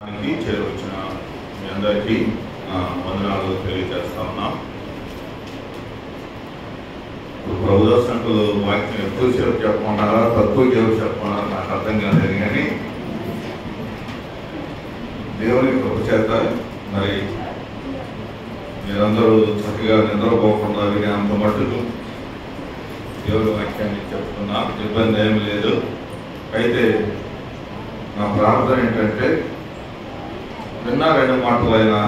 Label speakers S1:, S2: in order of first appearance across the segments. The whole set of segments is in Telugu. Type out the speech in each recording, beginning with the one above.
S1: చేరవచ్చిన మీ అందరికీ వందనాలు తెలియజేస్తా ఉన్నాం. ప్రభు దర్శకులు వాక్యం ఎక్కువసేపు చెప్పమన్నారా తక్కువ సేపు చెప్పమన్నారా నాకు అర్థం కాలేదు, కానీ దేవుని కృప చేత మరి మీరందరూ చక్కగా నిద్రపోకుండా వినే అంత మట్టుకు దేవుని వాక్యాన్ని చెప్తున్నా, ఇబ్బంది ఏమి లేదు. అయితే నా ప్రార్థన ఏంటంటే విన్నా రెండు మాటలైనా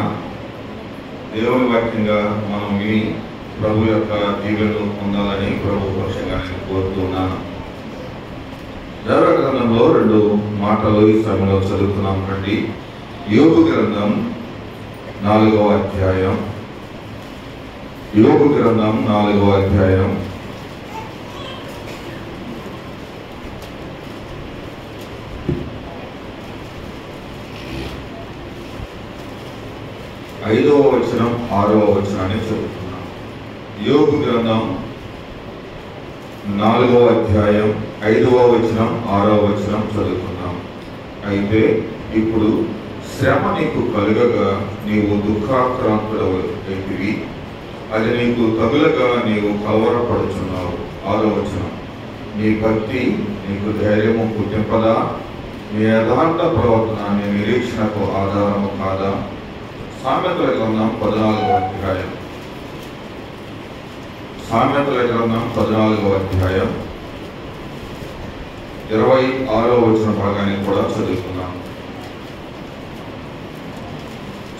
S1: దేవుని వాక్యంగా మనం విని ప్రభు యొక్క దీవెనలు పొందాలని ప్రభు పక్షంగా నేను కోరుతున్నాను. దైవ గ్రంథంలో రెండు మాటలు ఈ సమయంలో చదువుతున్నాం. రండి, యోబు గ్రంథం 4వ అధ్యాయం. యోబు గ్రంథం 4వ అధ్యాయం 5వ వచనం 6వ వచనాన్ని చదువుతున్నాం. యోబు గ్రంథం 4వ అధ్యాయం 5వ వచనం 6వ వచనం చదువుతున్నాం. అయితే ఇప్పుడు శ్రమ నీకు కలుగగా నీవు దుఃఖాక్రాంతుడవైతివి, అది నీకు తగులగా నీవు కలవరపడుచున్నావు. 6వ వచనం, నీ భక్తి నీకు ధైర్యము పుట్టింపదా? నీ యథార్థ ప్రవర్తన నీ నిరీక్షణకు ఆధారము కాదా? సామెతల గ్రంథం 14వ అధ్యాయం. సామెతల గ్రంథం 14వ అధ్యాయం 26వ వచన భాగాన్ని కూడా చదువుతున్నాం.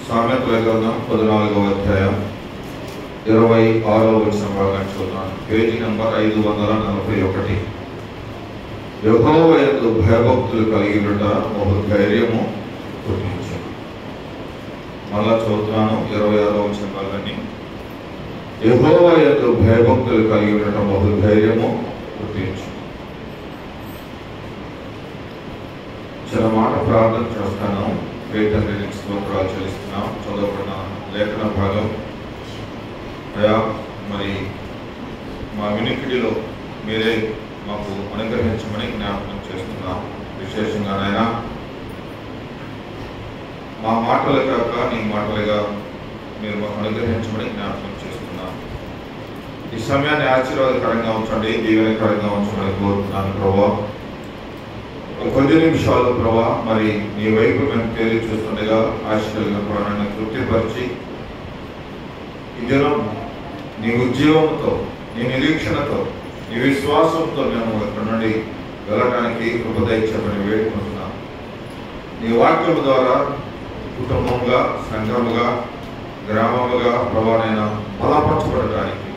S1: సామెతల గ్రంథం 14వ అధ్యాయం 26వ వచన భాగాన్ని చూద్దాం. Page number 541. యెహోవా యందు భయభక్తులు కలిగినట ఒక ధైర్యము పుట్టించు. మళ్ళా చదువుతున్నాను 26వ వచన భాగాన్ని. యెహోవా యందు భయభక్తులు కలిగినట ఒక ధైర్యము పుట్టించు. చిన్న మాట ప్రార్థన చేస్తాను. పేటని స్తోత్రాలు చెల్లిస్తున్నాం. చదవబడిన లేఖన భాగం అయా మరి మా వినికిడిలో మీరే మాకు అనుగ్రహించమని జ్ఞాపకం చేస్తున్నాం. విశేషంగా నాయన మా మాటలు కాక నీ మాటలుగా మీరు మాకు అనుగ్రహించమని జ్ఞాపకం చేస్తున్నాం. ఈ సమయాన్ని ఆశీర్వాదకరంగా ఉంచండి, దీవెనకరంగా ఉంచమని కోరుతున్నాను ప్రభా. కొద్ది నిమిషాలు ప్రభా మరి నీ వైపు మేము తేలి చూస్తుండగా ఆశీర్వాద ప్రాణాన్ని తృప్తిపరిచి ఈ దినం నీ ఉద్యోగంతో నీ నిరీక్షణతో నీ విశ్వాసంతో మేము ఇక్కడ నుండి వెళ్ళడానికి కృపదయించమని వేడుకుంటున్నాం. నీ వాక్యం ద్వారా కుటుంబంగా సంఘముగా గ్రామముగా ప్రభావైనా బలపరచబడటానికి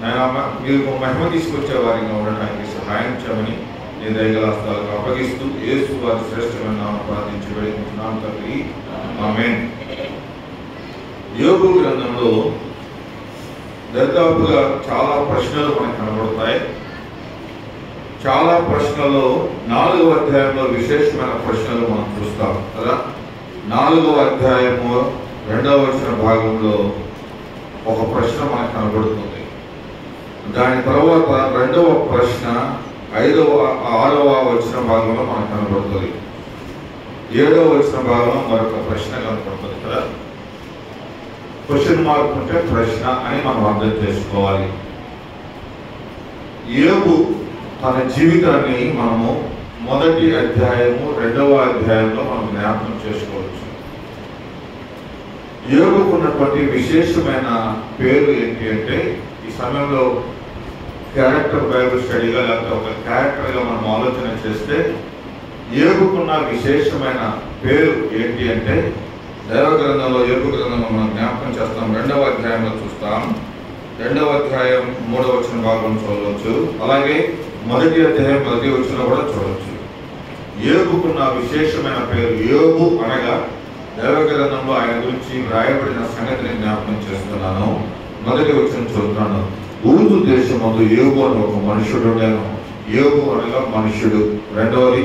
S1: నేను మీరు మహిమ తీసుకొచ్చే వారిగా ఉండటానికి సహాయం చేయమని నీ దయగలాస్తాలకు అప్పగిస్తూ యేసు వారి శ్రేష్టమైన నామమున ప్రార్థించి వేడుకుంటున్నాం తండ్రి, ఆమేన్. యోబు గ్రంథంలో దాదాపుగా చాలా ప్రశ్నలు మనకు కనబడతాయి. చాలా ప్రశ్నలు 4వ అధ్యాయంలో విశేషమైన ప్రశ్నలు మనం చూస్తాం కదా. 4వ అధ్యాయము 2వ వచన భాగంలో ఒక ప్రశ్న మనకు కనబడుతుంది. దాని తర్వాత 2వ ప్రశ్న 6వ వచన భాగంలో మనకు కనబడుతుంది. 7వ వచన భాగంలో మరొక ప్రశ్న కనబడుతుంది కదా. క్వశ్చన్ మార్క్ ఉంటే ప్రశ్న అని మనం అర్థం చేసుకోవాలి. యోబు తన జీవితాన్ని మనము 1వ అధ్యాయము 2వ అధ్యాయంలో మనం జ్ఞాపకం చేసుకోవచ్చు. యోబుకు ఉన్నటువంటి విశేషమైన పేరు ఏంటి అంటే, ఈ సమయంలో క్యారెక్టర్ బైబిల్ స్టడీగా లేకపోతే ఒక క్యారెక్టర్గా మనం ఆలోచన చేస్తే యోబుకున్న విశేషమైన పేరు ఏంటి అంటే, దైవ గ్రంథంలో యోబు గ్రంథంలో మనం జ్ఞాపకం చేస్తాం. 2వ అధ్యాయంలో చూస్తాం. 2వ అధ్యాయం 3వ వచన భాగం చూడవచ్చు. అలాగే 1వ అధ్యాయం 1వ వచనం కూడా చూడవచ్చు. యోబుకున్న విశేషమైన పేరు యోబు అనగా దైవ గ్రంథంలో ఆయన గురించి వ్రాయబడిన సంగతిని జ్ఞాపకం చేస్తున్నాను. 1వ వచనం చూస్తున్నాను. ఊజు దేశమందు యోబు అని ఒక మనుషుడు నేను. యోబు అనగా మనుషుడు. రెండవది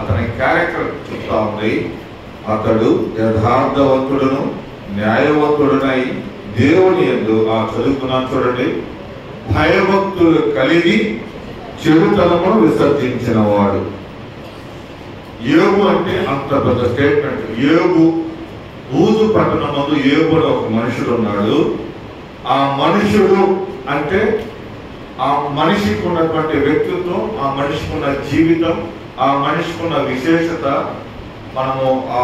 S1: అతని క్యారెక్టర్ చెప్తా ఉంది. అతడు యథార్థవంతుడును న్యాయవంతుడునై దేవుని యందు చదువుకున్నాను చూడండి, భయభక్తులు కలిగి చెడుతనమును విసర్జించిన వాడు. యోబు అంటే అంత పెద్ద స్టేట్మెంట్. యోబు ఊదు పట్టణం ముందు యోబు అని ఒక మనుషుడు ఉన్నాడు. ఆ మనుషుడు అంటే ఆ మనిషికి ఉన్నటువంటి వ్యక్తిత్వం, ఆ మనిషికి ఉన్న జీవితం, ఆ మనిషికి ఉన్న విశేషత మనము ఆ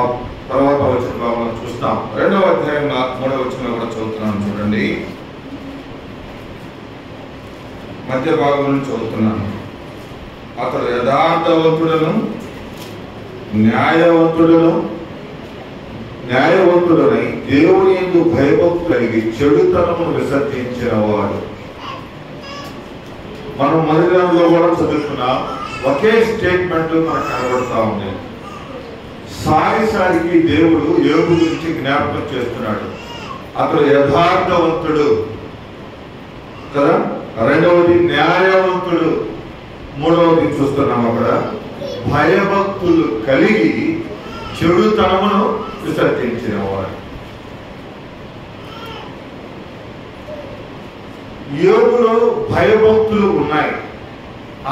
S1: తర్వాత వచ్చిన భాగంలో చూస్తాం. 2వ అధ్యాయం 3వ వచనంలో కూడా చదువుతున్నాను చూడండి. మధ్య భాగం నుంచి చదువుతున్నాను. అతడు యథార్థవంతుడను న్యాయవంతుడనై దేవుని యందు భయభక్తులు కలిగి చెడుతనమును విసర్జించిన వాడు. మనం మొదటిలో కూడా చదువుకున్నాం. ఒకే స్టేట్మెంట్ మనకు కనబడతా ఉంది. సారిసారికి దేవుడు యోబు గురించి జ్ఞాపకం చేస్తున్నాడు. అతడు యథార్థవంతుడు కదా, 2వది న్యాయవంతుడు, 3వది చూస్తున్నాం అక్కడ భయభక్తులు కలిగి చెడుతనమును విసర్జించిన వాడు. యోబులో భయభక్తులు ఉన్నాయి.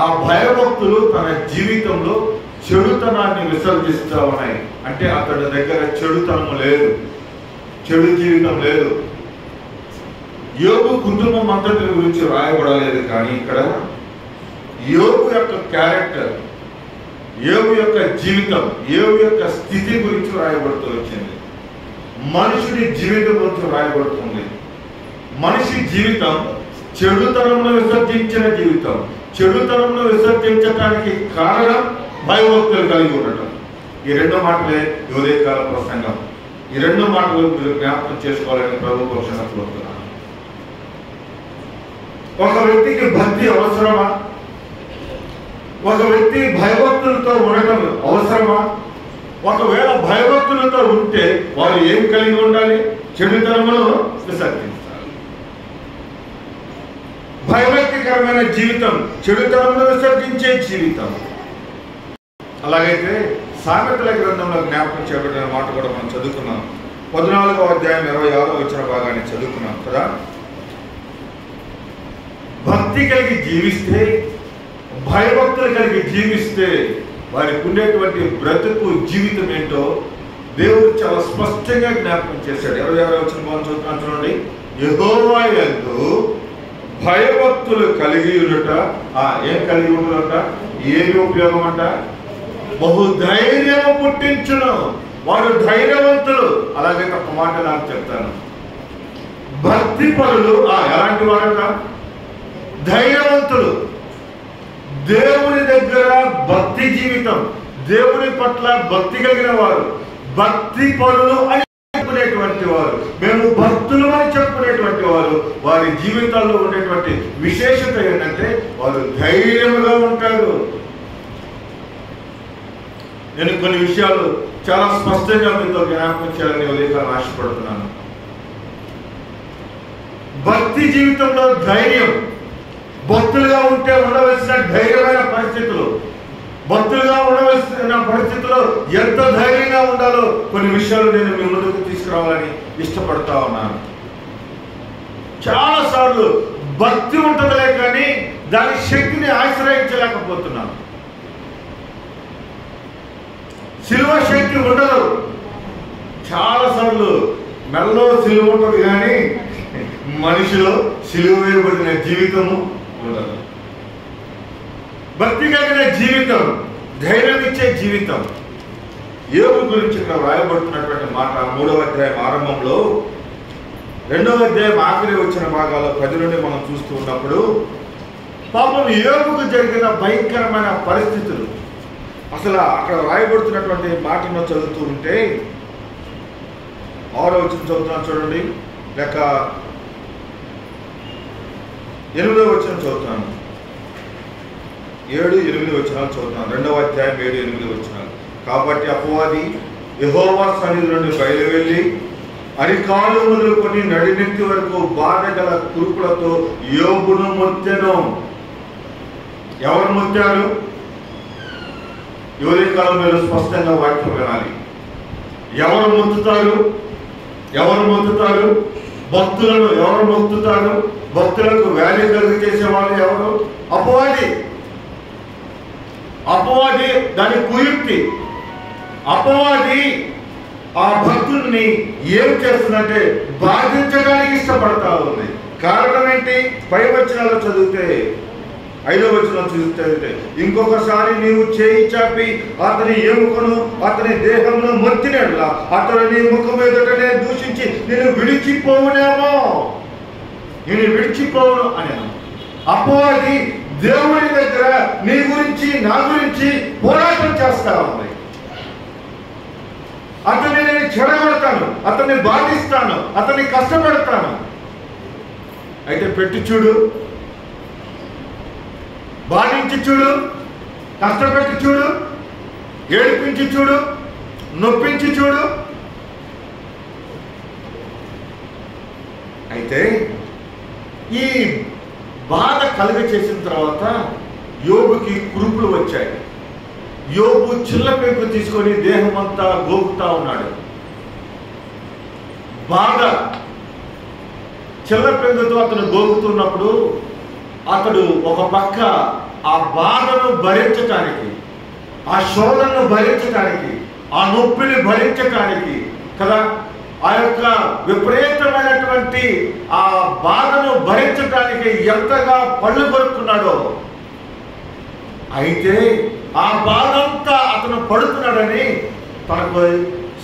S1: ఆ భయభక్తులు తన జీవితంలో చెడుతనాన్ని విసర్జిస్తూ ఉన్నాయి. అంటే అతడి దగ్గర చెడుతనము లేదు, చెడు జీవితం లేదు. యోబు కుటుంబం అంతటి గురించి రాయబడలేదు, కానీ ఇక్కడ యోబు యొక్క క్యారెక్టర్, యోబు యొక్క జీవితం, యోబు యొక్క స్థితి గురించి రాయబడుతూ వచ్చింది. మనుషుడి జీవితం గురించి రాయబడుతుంది. మనిషి జీవితం చెడుతనమును విసర్జించిన జీవితం. చెడుతనమును విసర్జించడానికి కారణం భయభక్తులు కలిగి ఉండటం. ఈ 2 మాటలే ఉదయకాల ప్రసంగం. ఈ 2 మాటలు మీరు జ్ఞాపకం చేసుకోవాలని ప్రభు పక్షంగా కోరుతున్నాను. ఒక వ్యక్తికి భక్తి అవసరమా? ఒక వ్యక్తి భయభక్తులతో ఉండటం అవసరమా? ఒకవేళ భయభక్తులతో ఉంటే వారు ఏం కలిగి ఉండాలి? చెడుతనమును విసర్జించాలి. భయభక్తికరమైన జీవితం చెడుతనమును విసర్జించే జీవితం. అలాగైతే సామెతల గ్రంథంలో జ్ఞాపకం చేయబడిన మాట కూడా మనం చదువుకున్నాం. 14వ అధ్యాయం 26వ వచన భాగాన్ని చదువుకున్నాం కదా. భక్తి కలిగి జీవిస్తే, భయభక్తులు కలిగి జీవిస్తే వారికి ఉండేటువంటి బ్రతుకు జీవితం ఏంటో దేవుడు చాలా స్పష్టంగా జ్ఞాపకం చేశాడు. 26వ వచనం మనం చదువుతున్నాం చూడండి. యెహోవా యందు భయభక్తులు కలిగి ఉండుట. ఏం కలిగి ఉండుట? ఏమి ఉపయోగం అంట? బహుధైర్యము పుట్టించును. వారు ధైర్యవంతులు. అలాగే ఒక మాట నాకు చెప్తాను. భక్తి పరులు ఎలాంటి వారుగా? ధైర్యవంతులు. దేవుని దగ్గర భక్తి జీవితం, దేవుని పట్ల భక్తి కలిగిన వారు, భక్తి పరులు అని చెప్పుకునేటువంటి వారు, మేము భక్తులు అని చెప్పుకునేటువంటి వారు, వారి జీవితాల్లో ఉండేటువంటి విశేషత ఏంటంటే వారు ధైర్యముగా ఉంటారు. నేను కొన్ని విషయాలు చాలా స్పష్టంగా మీతో జ్ఞాపకం చేయాలని ఉదయకాలం ఆశపడుతున్నాను. భక్తి జీవితంలో ధైర్యం, భక్తులుగా ఉంటే ఉండవలసిన ధైర్యమైన పరిస్థితులు, భక్తులుగా ఉండవలసిన పరిస్థితుల్లో ఎంత ధైర్యంగా ఉండాలో కొన్ని విషయాలు నేను మీ ముందుకు తీసుకురావాలని ఇష్టపడతా ఉన్నాను. చాలా సార్లు భక్తి ఉంటుందిలే కానీ దాని శక్తిని ఆశ్రయించలేకపోతున్నాను. సిలువ శక్తి ఉండదు. చాలా సార్లు మెల్లో సిలువ ఉంటుంది కానీ మనిషిలో సిలువ వేయబడిన జీవితము ఉండదు. భక్తి కలిగిన జీవితం, ధైర్యం ఇచ్చే జీవితం. యోబు గురించి ఇక్కడ రాయబడుతున్నటువంటి మాట 3వ అధ్యాయం ఆరంభంలో, 2వ అధ్యాయం ఆఖరి వచ్చిన భాగాల్లో 10 నుండి మనం చూస్తూ ఉన్నప్పుడు పాపం యోబుకు జరిగిన భయంకరమైన పరిస్థితులు. అసలు అక్కడ రాయబడుతున్నటువంటి మాటను చదువుతూ ఉంటే 6వ వచనం చదువుతున్నాను చూడండి, లేక 8వ వచనం చదువుతున్నాను. 7, 8 వచనాలు చదువుతున్నాను. 2వ అధ్యాయం 7, 8 వచనాలు. కాబట్టి అపవాది యెహోవా సన్నిధి నుండి బయలువెళ్ళి అరికాలు మొదలుకొని నడినెత్తి వరకు బాధ గల కురుపులతో యోబును మొత్తెను. ఎవరు మొత్తారు? ఎవరి కాలం మీరు స్పష్టంగా వాక్యం వినాలి. ఎవరు మొత్తుతారు? ఎవరు మొత్తుతారు? భక్తులను ఎవరు మొత్తుతారు? భక్తులకు వ్యాల్యూ కలిగి చేసే వాళ్ళు ఎవరు? అపవాది. అపవాది దాని కుయుక్తి. అపవాది ఆ భక్తుల్ని ఏం చేస్తుందంటే బాధించడానికి ఇష్టపడతా ఉంది. కారణం ఏంటి? పై వచనాలు చదివితే 5వ వచనం చదివితే, ఇంకొకసారి నీవు చేయి చాపి అతని ఎముకను అతని దేహంలో మొత్తినట్లా అతను నీ ముఖం ఎదుటనే దూషించి నేను విడిచిపోవునేమో, నేను విడిచిపోవును అని. అపవాది దేవుడి దగ్గర నీ గురించి నా గురించి పోరాటం చేస్తా ఉంది. అతన్ని నేను చెడగొడతాను, అతన్ని బాధిస్తాను, అతన్ని కష్టపెడతాను. అయితే పెట్టి చూడు, బాధించి చూడు, కష్టపెట్టి చూడు, ఏడిపించి చూడు, నొప్పించి చూడు. అయితే ఈ బాధ కలుగ చేసిన తర్వాత యోబుకి కురుపులు వచ్చాయి. యోబు చిల్ల పెంకు తీసుకొని దేహం అంతా గోకుతా ఉన్నాడు. బాధ చిల్ల పెంకుతో అతను గోకుతున్నప్పుడు అతడు ఒక పక్క ఆ బాధను భరించటానికి, ఆ శోధనను భరించటానికి, ఆ నొప్పిని భరించటానికి కదా, ఆ యొక్క విపరీతమైనటువంటి ఆ బాధను భరించడానికి ఎంతగా పళ్ళు కొరుకున్నాడో. అయితే ఆ బాధ అంతా అతను పడుతున్నాడని తనకు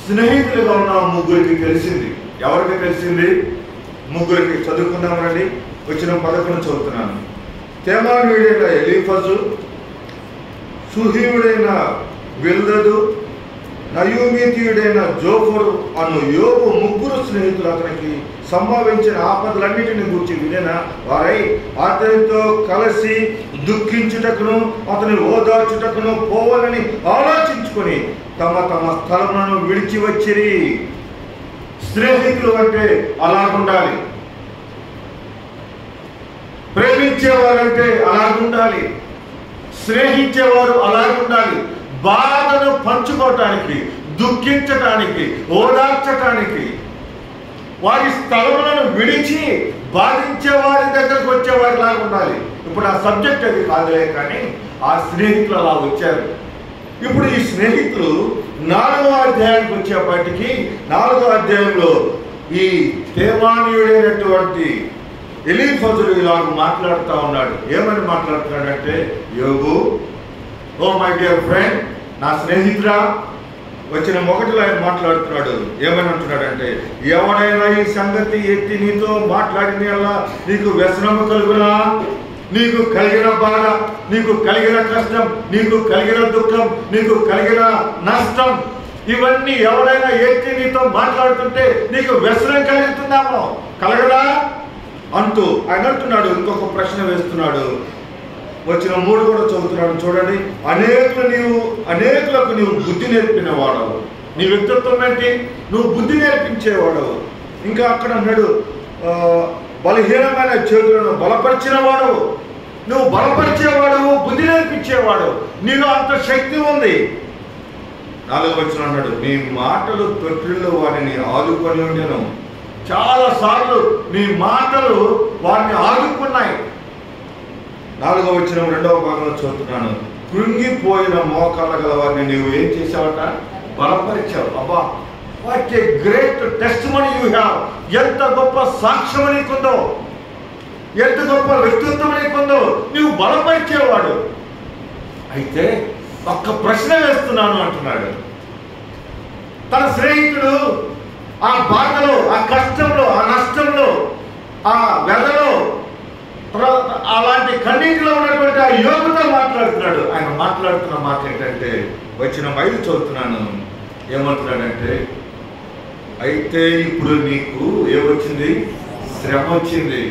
S1: స్నేహితులుగా ఉన్న ముగ్గురికి తెలిసింది. ఎవరికి తెలిసింది? ముగ్గురికి. చదువుకుందామనండి. వచ్చిన 11 చదువుతున్నాను. తేమానీయుడైన ఎలీఫజు, షూహీయుడైన బిల్దదు, నయోమీతీయుడైన జోఫరు అను యోబు ముగ్గురు స్నేహితులు అతనికి సంభవించిన ఆపదలన్నిటిని గురించి వినిన వారై అతనితో కలిసి దుఃఖించుటకును అతని ఓదార్చుటకును పోవాలని ఆలోచించుకొని తమ తమ స్థలములను విడిచి వచ్చిరి. స్నేహితులు అంటే అలాగుండాలి, ప్రేమించేవారంటే అలాగుండాలి, స్నేహించేవారు అలాగుండాలి. బాధను పంచుకోవటానికి, దుఃఖించటానికి, ఓదార్చటానికి, వారి స్థలములను విడిచి బాధించే వారి దగ్గరకు వచ్చేవారి లాగా ఉండాలి. ఇప్పుడు ఆ సబ్జెక్ట్ అది కాదులే, కానీ ఆ స్నేహితులు అలా వచ్చారు. ఇప్పుడు ఈ స్నేహితులు 4వ అధ్యాయానికి వచ్చేప్పటికీ 4వ అధ్యాయంలో ఈ తేమానీయుడైనటువంటి ఎలీఫజుడు ఇలాగ మాట్లాడుతూ ఉన్నాడు. ఏమని మాట్లాడుతున్నాడంటే, యోబు, ఓ మై డియర్ ఫ్రెండ్, నా స్నేహితుడా. వచ్చిన 1లో ఆయన మాట్లాడుతున్నాడు. ఏమని అంటున్నాడంటే, ఎవడైనా ఈ సంగతి ఎత్తి నీతో మాట్లాడిన నీకు వ్యసనము కలుగునా, నీకు కలిగిన బాధ, నీకు కలిగిన కష్టం, నీకు కలిగిన దుఃఖం, నీకు కలిగిన నష్టం, ఇవన్నీ ఎవడైనా ఎత్తి నీతో మాట్లాడుతుంటే నీకు వ్యసనం కలుగుతుందామో, కలగదా అంటూ ఆయన అంటున్నాడు. ఇంకొక ప్రశ్న వేస్తున్నాడు. వచ్చిన 3 కూడా చదువుతున్నాడు. చూడండి. అనేకులకు నీవు బుద్ధి నేర్పిన వాడవు. నీ వ్యక్తిత్వం ఏంటి? నువ్వు బుద్ధి నేర్పించేవాడవు. ఇంకా అక్కడ అన్నాడు, బలహీనమైన చేతులను బలపరిచిన వాడవు. నువ్వు బలపరిచేవాడవు, బుద్ధి నేర్పించేవాడు, నీలో అంత శక్తి ఉంది. 4వ వచనం అన్నాడు, నీ మాటలు తొట్టిల్లో వారిని ఆదుకొని ఉండేను. చాలా సార్లు నీ మాటలు వారిని ఆదుకున్నాయి. 4వ వచనం 2వ భాగంలో చదువుతున్నాను. కృంగిపోయిన మోకాళ్ళ గల వారిని నీవు ఏం చేసావట? బలపరిచావు. అబ్బా, what a great testimony you have. ఎంత గొప్ప సాక్ష్యం నీకుందో, ఎంత గొప్ప వ్యక్తిత్వం నీకుందో. నీవు బలపరిచేవాడు. అయితే ఒక్క ప్రశ్న వేస్తున్నాను అంటున్నాడు. తన స్నేహితుడు ఆ బాధలో, ఆ కష్టంలో, ఆ నష్టంలో, ఆ వ్యధలో, అలాంటి కన్నీటిలో ఉన్నటువంటి ఆ యోగుతో మాట్లాడుతున్నాడు. ఆయన మాట్లాడుతున్న మాట ఏంటంటే, వచ్చిన 5 చదువుతున్నాను. ఏమంటున్నాడంటే, అయితే ఇప్పుడు నీకు ఏమొచ్చింది? శ్రమ వచ్చింది.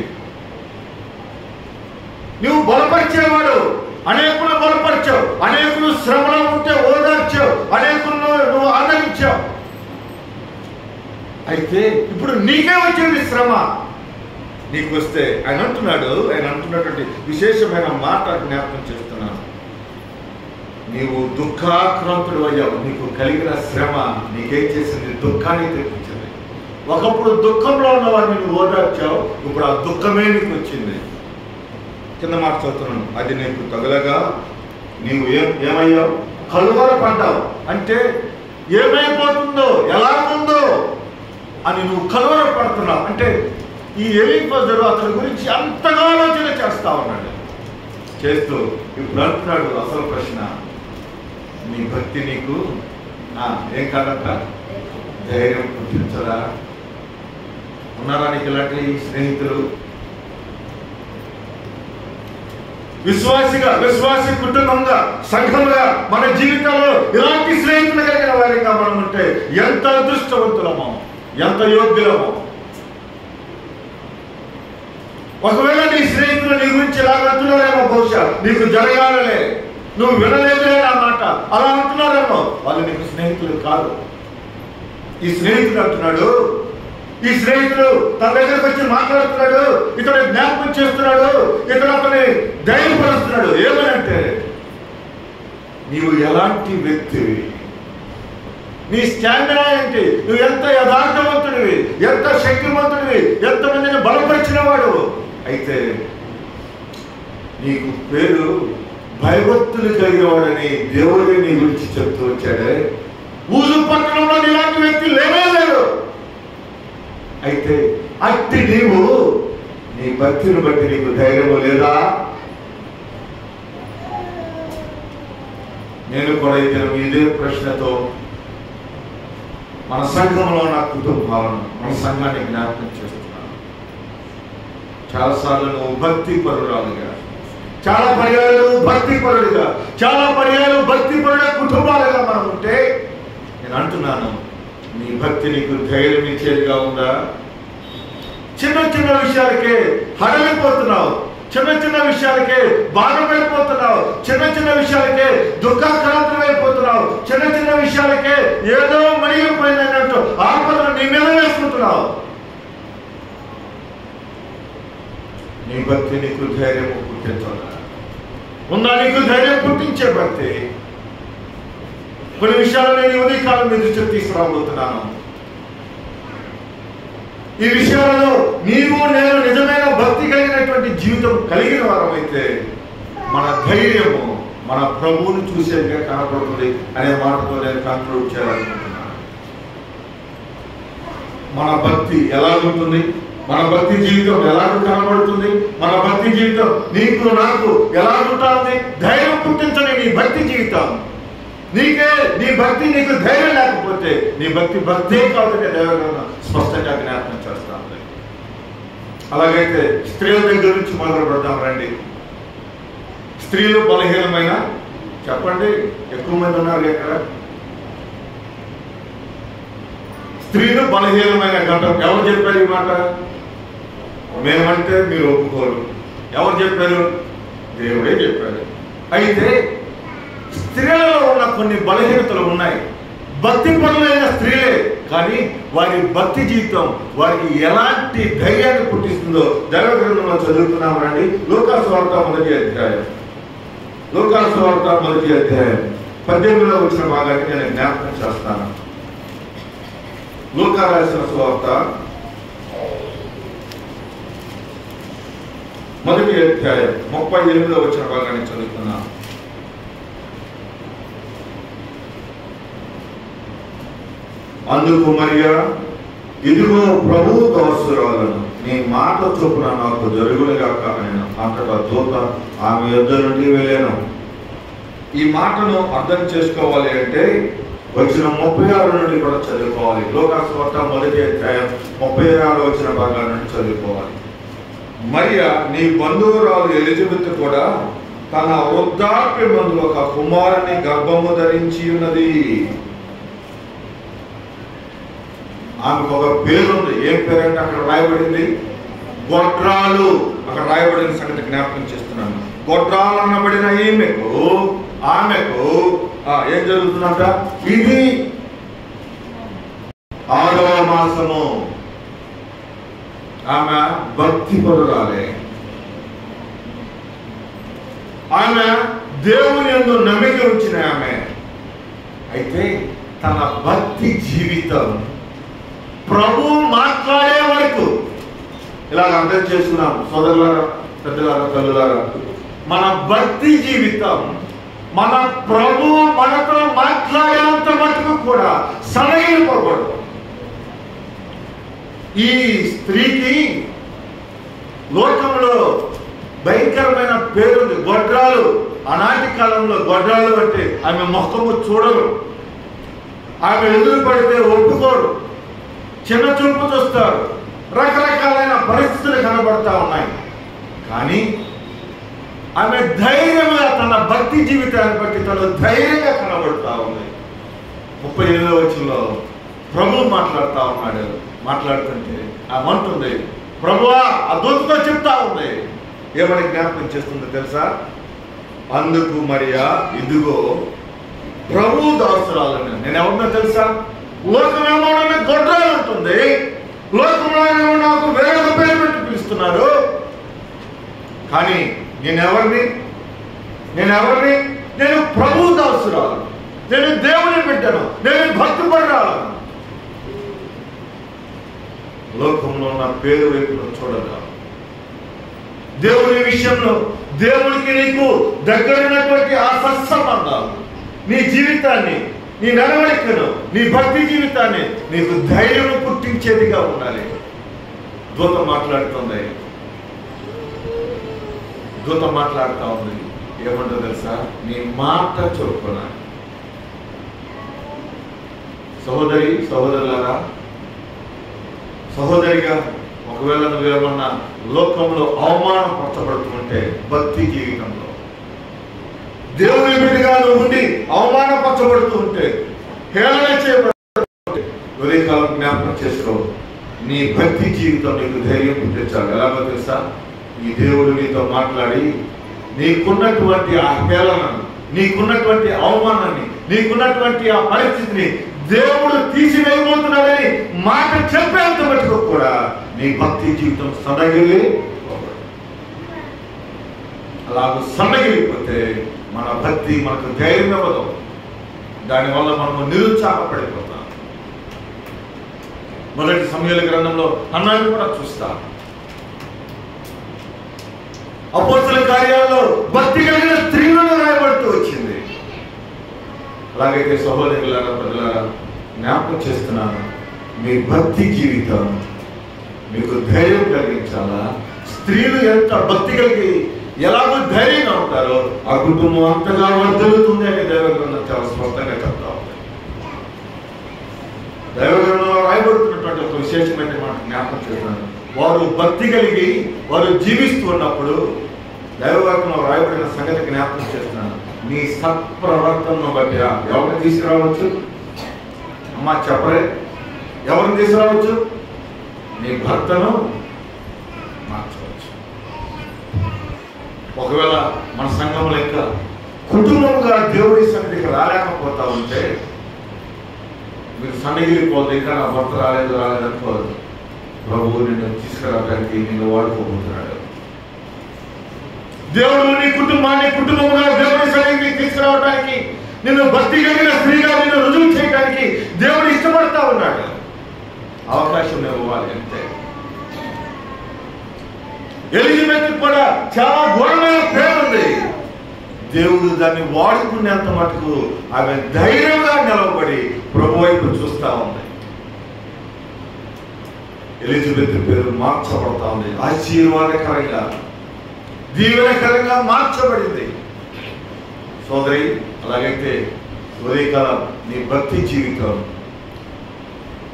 S1: నువ్వు బలపరిచేవాడు, అనేకులు బలపరిచావు, అనేకులు శ్రమలో ఉంటే ఓదార్చావు, అనేకులను నువ్వు ఆదరించావు. అయితే ఇప్పుడు నీకే వచ్చింది శ్రమ. నీకు వస్తే ఆయన అంటున్నటువంటి విశేషమైన మాట జ్ఞాపకం చేస్తున్నాను. నీవు దుఃఖాక్రాంతుడు అయ్యావు. నీకు కలిగిన శ్రమ నీకేం చేసింది? దుఃఖాన్ని తెప్పించింది. ఒకప్పుడు దుఃఖంలో ఉన్న వారిని నువ్వు ఓదార్చావు, ఇప్పుడు ఆ దుఃఖమే నీకు వచ్చింది. కింద మాట చదువుతున్నాను. అది నీకు తగలగా నీవు ఏమయ్యావు? కలువరపడ్డావు. అంటే ఏమైపోతుందో, ఎలాగుందో అని నువ్వు కలవరపడుతున్నావు. అంటే ఈ ఎలీఫజరు అతని గురించి అంతగా ఆలోచన చేస్తా ఉన్నాడు. చేస్తూ ఇప్పుడు అంటున్నాడు అసలు ప్రశ్న, నీ భక్తి నీకు ఏం కాదంట, ధైర్యం పుట్టించదా? ఉన్నారా నీకు ఇలాంటి స్నేహితులు? విశ్వాసి కుటుంబంగా, సంఘంగా మన జీవితంలో ఇలాంటి స్నేహితులు కలిగిన వారిగా మనం ఉంటే ఎంత అదృష్టవంతులమో, ఎంత యోగ్యులమో. ఒకవేళ నీ స్నేహితులు నీ గురించి ఇలా అంటున్నారేమో, బహుశా నీకు జరగాలలే, నువ్వు వినలేదులే అన్నమాట అలా అంటున్నారేమో, వాళ్ళు నీకు స్నేహితులు కాదు. ఈ స్నేహితుడు అంటున్నాడు, ఈ స్నేహితుడు తన దగ్గరకు వచ్చి మాట్లాడుతున్నాడు, ఇతడు జ్ఞాపకం చేస్తున్నాడు, ఇతడు అతని ధైర్యపరుస్తున్నాడు. ఏమనంటే, నీవు ఎలాంటి వ్యక్తివి, నీ స్టామినా ఏంటి, నువ్వు ఎంత యథార్థవంతుడివి, ఎంత శక్తివంతుడివి, ఎంతమందిని బలపరిచిన వాడు. అయితే నీకు పేరు భయభక్తులు కలిగిన వాడని దేవుడే నీ గురించి చెప్తూ వచ్చాడే. ఊరు పట్టణంలో ఇలాంటి వ్యక్తి లేనే లేడు. అయితే అట్టి నీవు నీ భక్తిని బట్టి నీకు ధైర్యము లేదా? నేను కూడా ఇదే ప్రశ్నతో మన సంఘంలో నా కుటుంబాలను, మన సంఘాన్ని జ్ఞాపకం చేస్తున్నాను. చాలాసార్లు నువ్వు భక్తి పరురాలుగా, చాలా పర్యాలు భక్తి పరుడిగా, చాలా పర్యాలు భక్తి పరుడ కుటుంబాలుగా మనం ఉంటే, నేను అంటున్నాను, నీ భక్తి నీకు ధైర్యం ఇచ్చేదిగా ఉందా? చిన్న చిన్న విషయాలకే హడలిపోతున్నావు, చిన్న చిన్న విషయాలకే బాధపడిపోతున్నావు, చిన్న చిన్న విషయాలకే దుఃఖాక్రాంతమైపోతున్నావు, చిన్న చిన్న విషయాలకే ఏదో మణిగిపోయిందన్నట్టు ఆపదను నీ మీద వేసుకుంటున్నావు. నీ భక్తి నీకు ధైర్యం పుట్టించాలా? ఉందా నీకు ధైర్యం పుట్టించే భక్తి? కొన్ని విషయాలు నేను ఉదయకాలం మీ దృష్టికి తీసుకురాబోతున్నాను. ఈ విషయాలలో నీవు నేను నిజమైన భక్తి కలిగినటువంటి జీవితం కలిగిన వారమైతే మన ధైర్యము మన ప్రభువును చూసేదిగా కనపడుతుంది అనే మాటతో నేను కంక్లూడ్ చేయాలనుకుంటున్నాను. మన భక్తి ఎలాగుంటుంది, మన భక్తి జీవితం ఎలాగ కనబడుతుంది, మన భక్తి జీవితం నీకు నాకు ఎలాగుంటుంది? ధైర్యం పుట్టించని నీ భక్తి జీవితం నీకే, నీ భక్తి నీకు ధైర్యం లేకపోతే నీ భక్తే కాదని దైవగ్రంథం స్పష్టంగా జ్ఞాపకం చేస్తాను. అలాగైతే స్త్రీల దగ్గర నుంచి మొదలు పెడతాం రండి. స్త్రీలు బలహీనమైన, చెప్పండి, ఎక్కువ మంది ఉన్నారు ఇక్కడ. స్త్రీలు బలహీనమైన ఘట్టం. ఎవరు చెప్పారు ఈ మాట? మేమంటే మీరు ఒప్పుకోరు. ఎవరు చెప్పారు? దేవుడే చెప్పారు. అయితే స్త్రీలలో ఉన్న కొన్ని బలహీనతలు ఉన్నాయి. భక్తి పరులైన స్త్రీలే, కానీ వారి భక్తి జీవితం వారికి ఎలాంటి ధైర్యాన్ని పుట్టిస్తుందో దైవ గ్రంథంలో చదువుతున్నాం రండి. లూకాసు వార్త 1వ అధ్యాయం, లూకాసు వార్త 1వ అధ్యాయం 18లో వచ్చిన భాగాన్ని నేను జ్ఞాపకం చేస్తాను. లూకా రాసిన సువార్త 1వ అధ్యాయం 38లో వచ్చిన భాగాన్ని చదువుతున్నాను. అందుకు మరియా, ఇదిగో ప్రభువు దాసురాలను, నీ మాట చొప్పున నాకు జరుగులుగాక అని అంతటా దూత ఆమె యొద్ద నుండి వెళ్ళాను. ఈ మాటను అర్థం చేసుకోవాలి అంటే వచ్చిన 36 నుండి కూడా చదువుకోవాలి. లూకాసు వార్త 1వ అధ్యాయం 36 వచ్చిన భాగాల నుండి చదువుకోవాలి. మరియా నీ బంధువురాలు ఎలిజబెత్ కూడా తన వృద్ధాప్యమందు ఒక కుమారుని గర్భము ధరించి ఉన్నది. ఆమెకు ఒక పేరుంది. ఏం పేరంటే అక్కడ రాయబడింది గొడ్రాలు. అక్కడ రాయబడిన సంగతి జ్ఞాపకం చేస్తున్నాను. గొడ్రాలు అనబడిన ఆమెకు ఏం జరుగుతుందంట? ఇది 6వ మాసము. ఆమె భక్తి పరురాలే. ఆమె దేవుని యందు నమ్మిక ఉంచిన ఆమె. అయితే తన భక్తి జీవితం ప్రభు మాట్లాడే వరకు ఇలాగ అర్థం చేసుకున్నాం. సోదరులారా, పెద్దలారా, తల్లులారా, మన భక్తి జీవితం మన ప్రభు మనతో మాట్లాడేంత మటుకు కూడా సనగిలిపోకూడదు. ఈ స్త్రీకి లోకంలో భయంకరమైన పేరుంది, గొడ్రాలు. ఆనాటి కాలంలో గొడ్రాలు అంటే ఆమె ముఖము చూడరు, ఆమె ఎదురు పడితే ఒప్పుకోరు, చిన్న చూపు చూస్తారు, రకరకాలైన పరిస్థితులు కనబడతా ఉన్నాయి. కానీ ఆమె ధైర్యంగా తన భక్తి జీవితాన్ని బట్టి తను ధైర్యంగా కనబడుతూ ఉంది. 38వ వచనంలో ప్రభు మాట్లాడుతూ ఉన్నాడు. మాట్లాడుతుంటే ఆమె అంటుంది, ప్రభువా, ఆ దూతతో చెప్తా ఉంది. ఏమని జ్ఞాపకం చేస్తుందో తెలుసా? అందుకు మరియా, ఇదిగో ప్రభు దాసురాలని. నేను ఎవరినో తెలుసా? లోకమేమో నన్ను గొడ్రాలు ఉంటుంది, లోకంలో నాకు వేరొక పేరు పెట్టి పిలుస్తున్నారు. కానీ నేనెవరిని? నేను ప్రభు దాసురాలు, నేను దేవుని బిడ్డను, నేను భక్తిపరురాలు. లోకంలో నా పేరు వైపు చూడగా దేవుని విషయంలో దేవునికి నీకు దగ్గరైనటువంటి ఆ సత్సంబంధాలు, నీ జీవితాన్ని, నీ నడవడికను, నీ భక్తి జీవితాన్ని నీకు ధైర్యం పుట్టించేదిగా ఉండాలి. దూత మాట్లాడుతుంది, దూత మాట్లాడుతూ ఉంది. ఏమంటో తెలుసా? నీ మాట చొప్పున. సహోదరి, సహోదరులారా, సహోదరిగా ఒకవేళ నువ్వేమన్నా లోకంలో అవమానపరచబడుతుంటే, భక్తి జీవితంలో దేవుని బిడ్డగా నువ్వు ఉండి అవమానపరచబడుతూ ఉంటే, హేళన చేయబడుతుంటే, ఉదయకాలం జ్ఞాపకం చేసుకో. నీ భక్తి జీవితం నీకు ధైర్యం పుట్టించాలి. ఎలాగో తెలుసా? ఈ దేవుడు నీతో మాట్లాడి నీకున్నటువంటి ఆ హేళనను, నీకున్నటువంటి అవమానాన్ని, నీకున్నటువంటి ఆ పరిస్థితిని దేవుడు తీసివేయబోతున్నాడని మాట చెప్పేంత మటుకు కూడా నీ భక్తి జీవితం సన్నగిలి. అలాగ సన్నగిలిపోతే మన భక్తి మనకు ధైర్యం ఇవ్వదు. దానివల్ల మనము నిరుత్సాహపడిపోతాం. మొదటి సమూయేలు గ్రంథంలో అన్నాన్ని కూడా చూస్తాం. అపోస్తల కార్యాలలో భక్తి కలిగిన స్త్రీలను రాయబడుతూ వచ్చింది. అలాగైతే సహోదరులారా, ప్రజలారా, జ్ఞాపకం చేస్తున్నాను, మీ భక్తి జీవితం మీకు ధైర్యం కలిగించాలా? స్త్రీలు ఎంత భక్తి కలిగి ఎలాగో ధైర్యంగా ఉంటారో ఆ కుటుంబం అంతగా వర్ధలుతుంది అని దైవగ్రంథం చాలా స్పష్టంగా చెప్తా ఉంది. దైవగ్రంథంలో రాయబడుతున్నటువంటి ఒక విశేషమైన మాట జ్ఞాపకం చేస్తున్నాను. వారు భక్తి కలిగి వారు జీవిస్తూ ఉన్నప్పుడు దైవవాక్యంలో రాయబడిన సంగతి జ్ఞాపకం చేస్తున్నాను. నీ సత్ప్రవర్తనను బట్టి ఎవరిని తీసుకురావచ్చు? అమ్మా చెప్పరే, ఎవరిని తీసుకురావచ్చు? నీ భర్తను మార్చవచ్చు. ఒకవేళ మన సంఘంలో ఇంకా కుటుంబంగా దేవుడి సన్నిధికి రాలేకపోతా ఉంటే మీరు సన్నగిలిపోతే, ఇంకా నా భర్త రాలేదు అనుకోదు. ప్రభువు నిన్ను తీసుకురావడానికి నిన్ను వాడుకోబోతున్నాడు. దేవుడు నీ కుటుంబాన్ని కుటుంబంగా దేవుడి సన్నిధికి తీసుకురావడానికి, నిన్ను భక్తి కలిగిన స్త్రీగా నిన్ను రుజువు చేయడానికి దేవుడు ఇష్టపడతా ఉన్నాడు. అవకాశం ఇవ్వాలి అంతే. ఎలిజబెత్ కూడా చాలా ఘోరమైన పేరుంది. దేవుడు దాన్ని వాడుకునేంత మటుకు ఆమె ధైర్యంగా నిలబడి ప్రభు వైపు చూస్తా ఉంది. ఎలిజబెత్ పేరు మార్చబడతా ఉంది. ఆశీర్వాదకరంగా, దీవెనకరంగా మార్చబడింది. సోదరి, అలాగైతే ఉదయకాలం నీ భక్తి జీవితం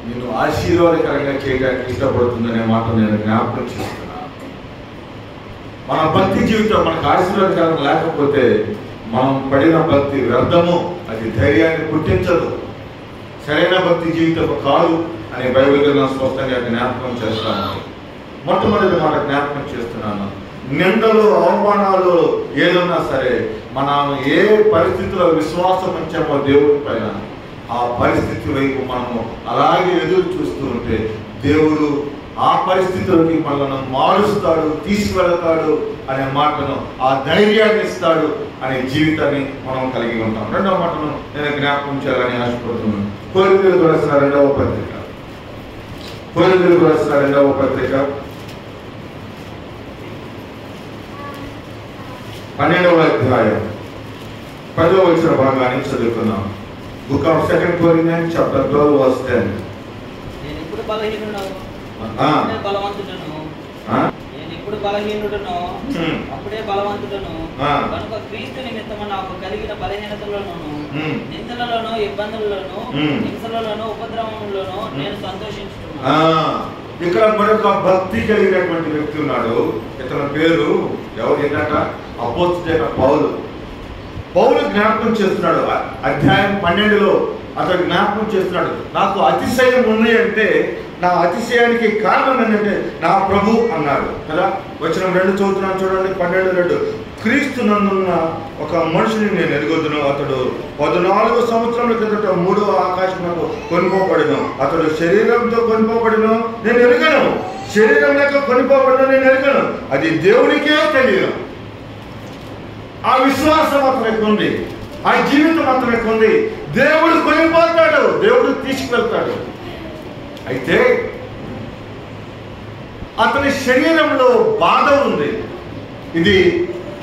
S1: నిన్ను ఆశీర్వాదకరంగా చేయడానికి ఇష్టపడుతుందనే మాట నేను జ్ఞాపకం చేస్తున్నాను. మన భక్తి జీవితం మనకు ఆశీర్వాదకరం లేకపోతే మనం పడిన భక్తి వ్యర్థము, అది ధైర్యాన్ని పుట్టించదు, సరైన భక్తి జీవితం కాదు అని బైబిల్ గ్రంథం స్పష్టంగా జ్ఞాపకం చేస్తాను. మొట్టమొదటి మాట జ్ఞాపకం చేస్తున్నాను. నిందలు, అవమానాలు ఏదన్నా సరే, మనం ఏ పరిస్థితిలో విశ్వాసం ఉంచామో దేవుడి పైన, ఆ పరిస్థితి వైపు మనము అలాగే ఎదురు చూస్తూ ఉంటే దేవుడు ఆ పరిస్థితులకి మనల్ని మారుస్తాడు, తీసుకువెళతాడు అనే మాటను, ఆ ధైర్యాన్ని ఇస్తాడు అనే జీవితాన్ని మనం కలిగి ఉంటాం. రెండవ మాటను నేను జ్ఞాపకం చేయాలని ఆశపడుతున్నాను. కొరింథీయులకు రాసిన రెండవ పత్రిక 12వ అధ్యాయం 10వ వచన భాగాన్ని చదువుకున్నాం. Book of 2 Corinthians chapter 12 verse 10.
S2: నేను ఇప్పుడు బలహీనుడను అప్పుడే బలవంతుడను కనుక క్రీస్తు నిమిత్తము నాకు కలిగిన బలహీనతలలోను నిందలలోను ఇబ్బందులలోను హింసలలోను ఉపద్రవములలోను నేను సంతోషించుతున్నాను.
S1: ఇక్కడ మరొక భక్తి కలిగినటువంటి వ్యక్తి ఉన్నాడు. ఇతని పేరు ఎవరు ఏంటంట? అపోస్తలుడైన పౌలు. పౌలు జ్ఞాపకం చేస్తున్నాడు. అధ్యాయం 12లో అతడు జ్ఞాపకం చేస్తున్నాడు. నాకు అతిశయం ఉంది అంటే నా అతిశయానికి కారణం ఏంటంటే నా ప్రభు అన్నాడు కదా. వచనం 2 చదువుతున్నాను చూడండి. 12:2. క్రీస్తు నందున్న ఒక మనుషుని నేను ఎరుగొద్దును. అతడు 14 సంవత్సరముల కిందట 3వ ఆకాశములకు కొనుకోబడిను. అతడు శరీరంతో కొనుకోబడిను, నేను ఎరుగను. శరీరం లేక కొనుకోబడిన నేను ఎరుగను. అది దేవునికే తెలియదు. ఆ విశ్వాసం అతనికి ఉంది, ఆ జీవితం అతనికి ఉంది. దేవుడు కొనిపోతాడు, దేవుడు తీసుకువెళ్తాడు. అయితే అతని శరీరంలో బాధ ఉంది. ఇది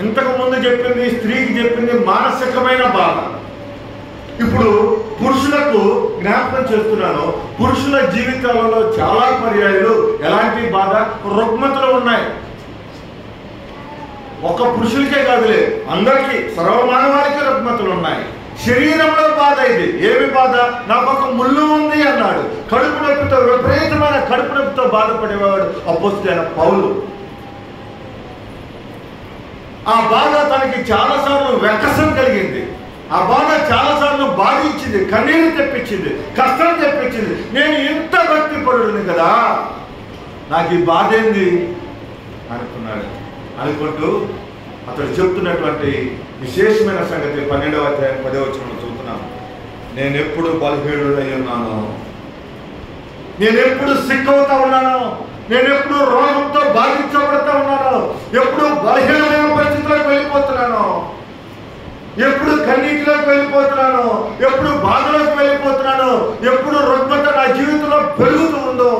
S1: ఇంతకు ముందు చెప్పింది, స్త్రీకి చెప్పింది మానసికమైన బాధ. ఇప్పుడు పురుషులకు జ్ఞాపకం చేస్తున్నాను. పురుషుల జీవితాలలో చాలా పర్యాయాలు ఎలాంటి బాధ, రుగ్మతలు ఉన్నాయి. ఒక పురుషులకే కాదులే, అందరికీ, సర్వమానవానికి రుగ్మతలు ఉన్నాయి. శరీరంలో బాధ. ఇది ఏమి బాధ? నాకు ఒక ముళ్ళు ఉంది అన్నాడు. కడుపు నొప్పితో, విపరీతమైన కడుపు నొప్పితో బాధపడేవాడు అపోస్తలుడైన పౌలు. ఆ బాధ తనకి చాలాసార్లు వెకసం కలిగింది. ఆ బాధ చాలాసార్లు బాధించింది, కన్నీరు తెప్పించింది, కష్టం తెప్పించింది. నేను ఇంత భక్తిపరుడిని కదా, నాకు ఈ బాధ ఏంది అనుకున్నాడు. అనుకుంటూ అతడు చెప్తున్నటువంటి విశేషమైన సంగతి 12వ అధ్యాయం 10వ వచనంలో చూస్తున్నాను. నేను ఎప్పుడు బలహీనుడై ఉన్నాను, నేను ఎప్పుడు సిక్కవుతా ఉన్నాను, నేను ఎప్పుడు రోగంతో బాధించబడుతూ ఉన్నాను, ఎప్పుడు బలహీనమైన పరిస్థితులకు వెళ్ళిపోతున్నాను, ఎప్పుడు కన్నీటిలోకి వెళ్ళిపోతున్నాను, ఎప్పుడు బాధలోకి వెళ్ళిపోతున్నాను, ఎప్పుడు రుగ్మత నా జీవితంలో పెరుగుతూ ఉందో